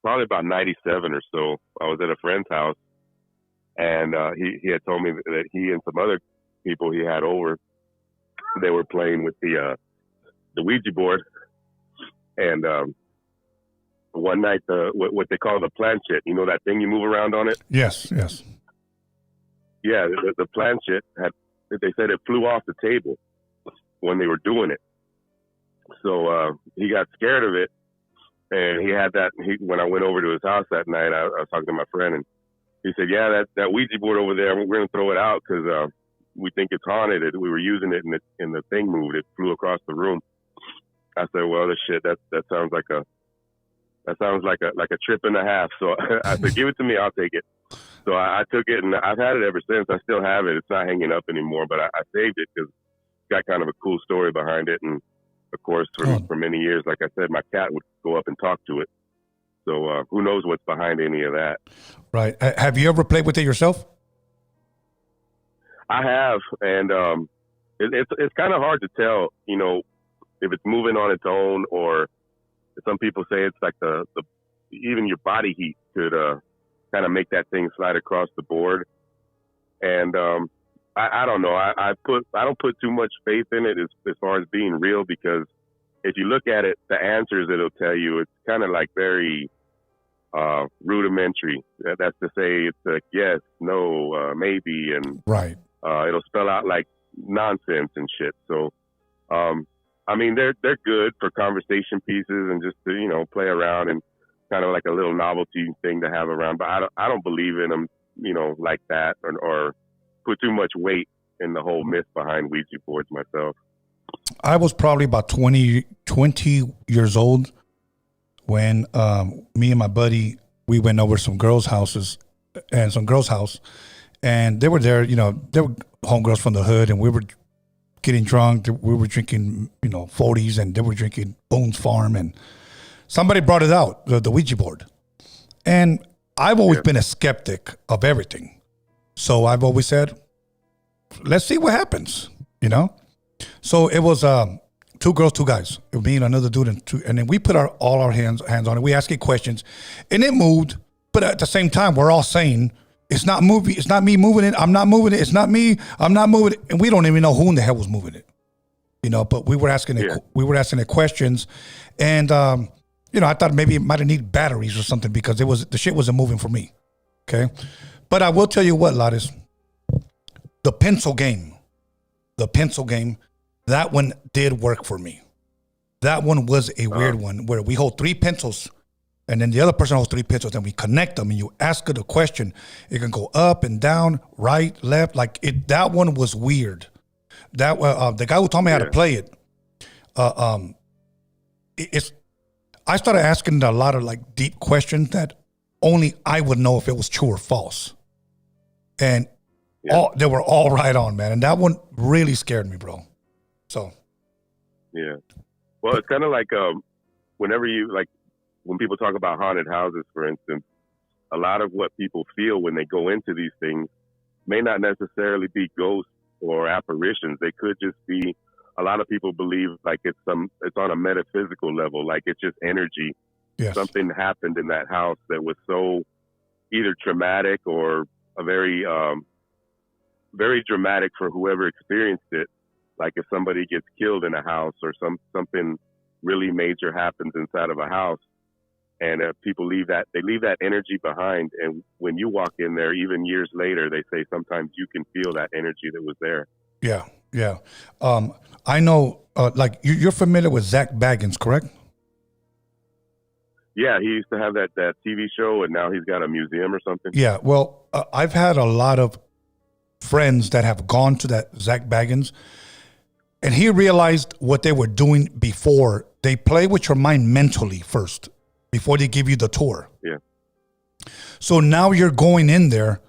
S9: probably about 97 or so. I was at a friend's house, and he had told me that he and some other people he had over, they were playing with the Ouija board. And one night, what they call the planchette, that thing you move around on it?
S1: Yes.
S9: Yeah, the planchette they said it flew off the table when they were doing it. So he got scared of it, and he had that. When I went over to his house that night, I was talking to my friend, and he said, "Yeah, that Ouija board over there, we're going to throw it out because we think it's haunted. We were using it, and the thing moved. It flew across the room." I said, "Well, this shit that sounds like a trip and a half." So I said, "Give it to me, I'll take it." So I took it, and I've had it ever since. I still have it. It's not hanging up anymore, but I saved it because it's got kind of a cool story behind it. And of course, for many years, like I said, my cat would go up and talk to it. So who knows what's behind any of that?
S1: Right. Have you ever played with it yourself?
S9: I have, and it's kind of hard to tell, if it's moving on its own, or some people say it's like the even your body heat could kind of make that thing slide across the board. And I don't know. I don't put too much faith in it as far as being real, because if you look at it, the answers it'll tell you, it's kind of like very rudimentary. That's to say, it's a yes, no, maybe, and
S1: right.
S9: It'll spell out like nonsense and shit. So, they're good for conversation pieces and just to play around and kind of like a little novelty thing to have around. But I don't believe in them, like that, or put too much weight in the whole myth behind Ouija boards myself.
S1: I was probably about 20 years old when me and my buddy, we went over some girls' houses and some girls' house, and they were there, they were homegirls from the hood, and we were getting drunk. We were drinking, 40s, and they were drinking Boone's Farm, and somebody brought it out, the Ouija board. And I've always been a skeptic of everything. So I've always said, let's see what happens, So it was 2 girls, 2 guys. It was me and another dude, and then we put all our hands on it. We asked it questions, and it moved. But at the same time, we're all saying, it's not moving. It's not me moving it. I'm not moving it. It's not me. I'm not moving it. And we don't even know who in the hell was moving it, But we were asking it questions, and I thought maybe it might have needed batteries or something, because the shit wasn't moving for me. Okay, but I will tell you what, Lattice, the pencil game, that one did work for me. That one was a weird one where we hold 3 pencils, and then the other person holds 3 pencils, and we connect them, and you ask her the question. It can go up and down, right, left, like it. That one was weird. That the guy who taught me how to play it, I started asking a lot of like deep questions that only I would know if it was true or false, and they were all right on, man. And that one really scared me, bro. So,
S9: yeah. Well, it's kind of like whenever when people talk about haunted houses, for instance, a lot of what people feel when they go into these things may not necessarily be ghosts or apparitions. They could just be, a lot of people believe like it's on a metaphysical level, like it's just energy.
S1: Yes.
S9: Something happened in that house that was so either traumatic or a very, very dramatic for whoever experienced it. Like if somebody gets killed in a house, or something really major happens inside of a house, and people leave that energy behind. And when you walk in there, even years later, they say sometimes you can feel that energy that was there.
S1: Yeah, yeah. I know, like you're familiar with Zach Baggins, correct?
S9: Yeah, he used to have that TV show, and now he's got a museum or something.
S1: Yeah, well, I've had a lot of friends that have gone to that Zach Baggins, and he realized what they were doing before. They play with your mind mentally first, before they give you the tour.
S9: Yeah.
S1: So now you're going in there,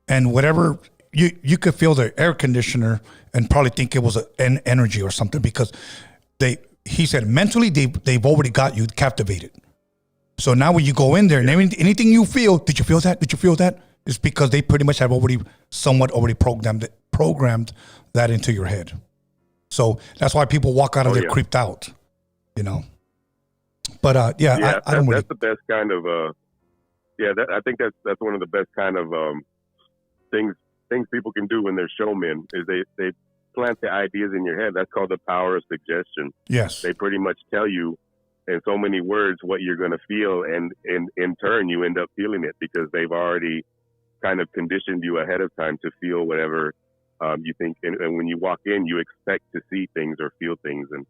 S1: and whatever you could feel the air conditioner and probably think it was an energy or something, because he said mentally they've already got you captivated. So now when you go in there and anything you feel, did you feel that? Did you feel that? It's because they pretty much have somewhat already programmed that into your head. So that's why people walk out of there creeped out, you know. But I don't really.
S9: That's the best kind of. I think that's one of the best kind of things people can do when they're showmen is they plant the ideas in your head. That's called the power of suggestion.
S1: Yes.
S9: They pretty much tell you in so many words what you're going to feel, and in turn you end up feeling it because they've already kind of conditioned you ahead of time to feel whatever you think. And when you walk in, you expect to see things or feel things. And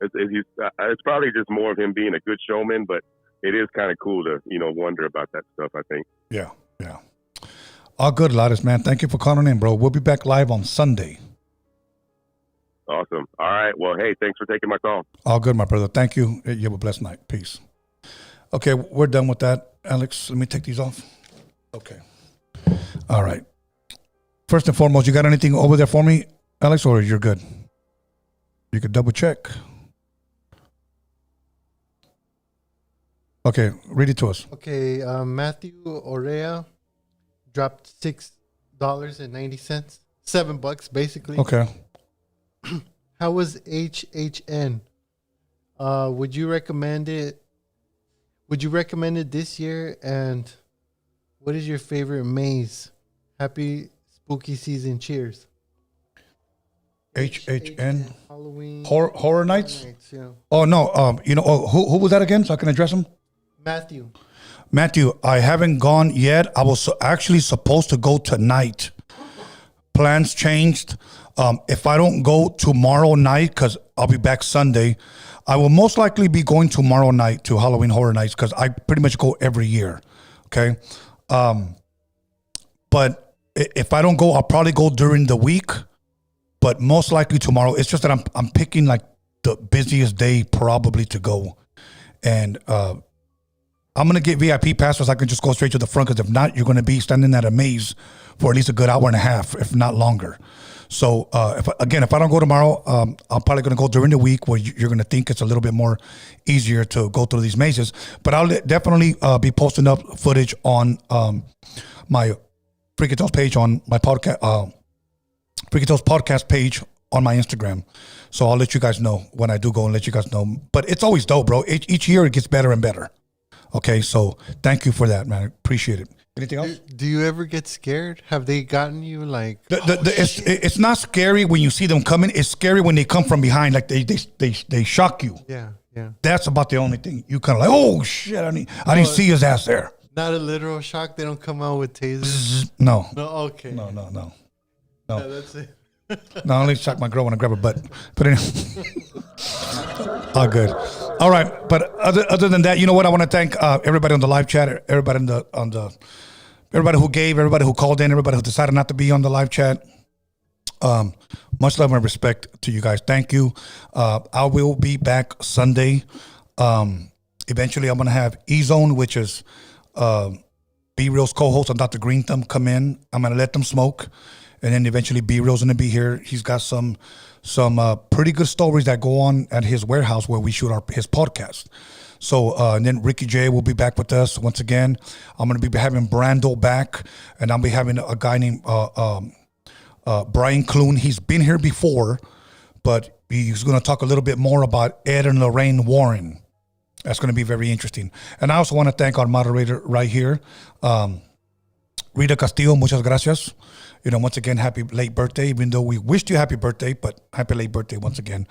S9: it's probably just more of him being a good showman, but it is kind of cool to, wonder about that stuff, I think.
S1: Yeah. All good, Lattice, man. Thank you for calling in, bro. We'll be back live on Sunday.
S9: Awesome. All right. Well, hey, thanks for taking my call.
S1: All good, my brother. Thank you. You have a blessed night. Peace. Okay, we're done with that. Alex, let me take these off. Okay. All right. First and foremost, you got anything over there for me, Alex, or you're good? You could double check. Okay, read it to us.
S2: Okay, Matthew Orea dropped $6.90, $7 basically.
S1: Okay.
S2: How was HHN? Would you recommend it? Would you recommend it this year? And what is your favorite maze? Happy spooky season. Cheers.
S1: HHN.
S2: Halloween.
S1: Horror Nights?
S2: Yeah.
S1: Oh, no. Who was that again so I can address him?
S2: Matthew,
S1: I haven't gone yet. I was actually supposed to go tonight. Plans changed. If I don't go tomorrow night, because I'll be back Sunday, I will most likely be going tomorrow night to Halloween Horror Nights because I pretty much go every year. Okay. But if I don't go, I'll probably go during the week, but most likely tomorrow. It's just that I'm picking like the busiest day probably to go. And I'm going to get VIP passes. I can just go straight to the front because if not, you're going to be standing at a maze for at least a good hour and a half, if not longer. So, if I don't go tomorrow, I'm probably going to go during the week where you're going to think it's a little bit more easier to go through these mazes. But I'll definitely be posting up footage on my Freaky Tales page on my podcast, Freaky Tales podcast page on my Instagram. So I'll let you guys know when I do go and let you guys know. But it's always dope, bro. Each year it gets better and better. Okay, so thank you for that, man. I appreciate it. Anything else?
S2: Do you ever get scared? Have they gotten you like?
S1: It's not scary when you see them coming. It's scary when they come from behind, like they shock you.
S2: Yeah.
S1: That's about the only thing. You kind of like, oh shit, I didn't see his ass there.
S2: Not a literal shock. They don't come out with tasers.
S1: No.
S2: No. Okay.
S1: No.
S2: Yeah, that's it.
S1: No, I only shock my girl when I grab her butt. But anyway, all good. All right, but other than that, you know what? I want to thank everybody on the live chat, everybody everybody who gave, everybody who called in, everybody who decided not to be on the live chat. Much love and respect to you guys. Thank you. I will be back Sunday. Eventually, I'm going to have E-Zone, which is B Real's co-host and Dr. Green Thumb, come in. I'm going to let them smoke. And then eventually B Real's going to be here. He's got some pretty good stories that go on at his warehouse where we shoot his podcast. So, and then Ricky J will be back with us once again. I'm going to be having Brando back, and I'll be having a guy named Brian Clune. He's been here before, but he's going to talk a little bit more about Ed and Lorraine Warren. That's going to be very interesting. And I also want to thank our moderator right here, Rita Castillo. Muchas gracias. Once again, happy late birthday, even though we wished you happy birthday, but happy late birthday once again.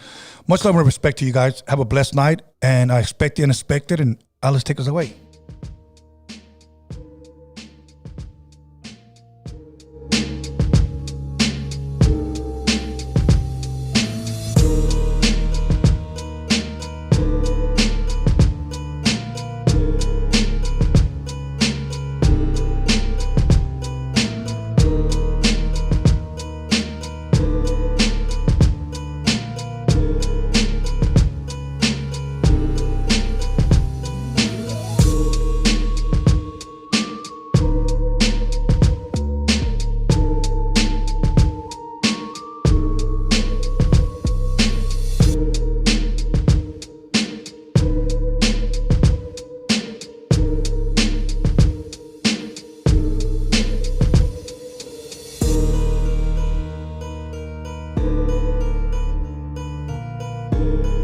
S1: Much love and respect to you guys. Have a blessed night, and I expect the unexpected, and Alice, take us away. you.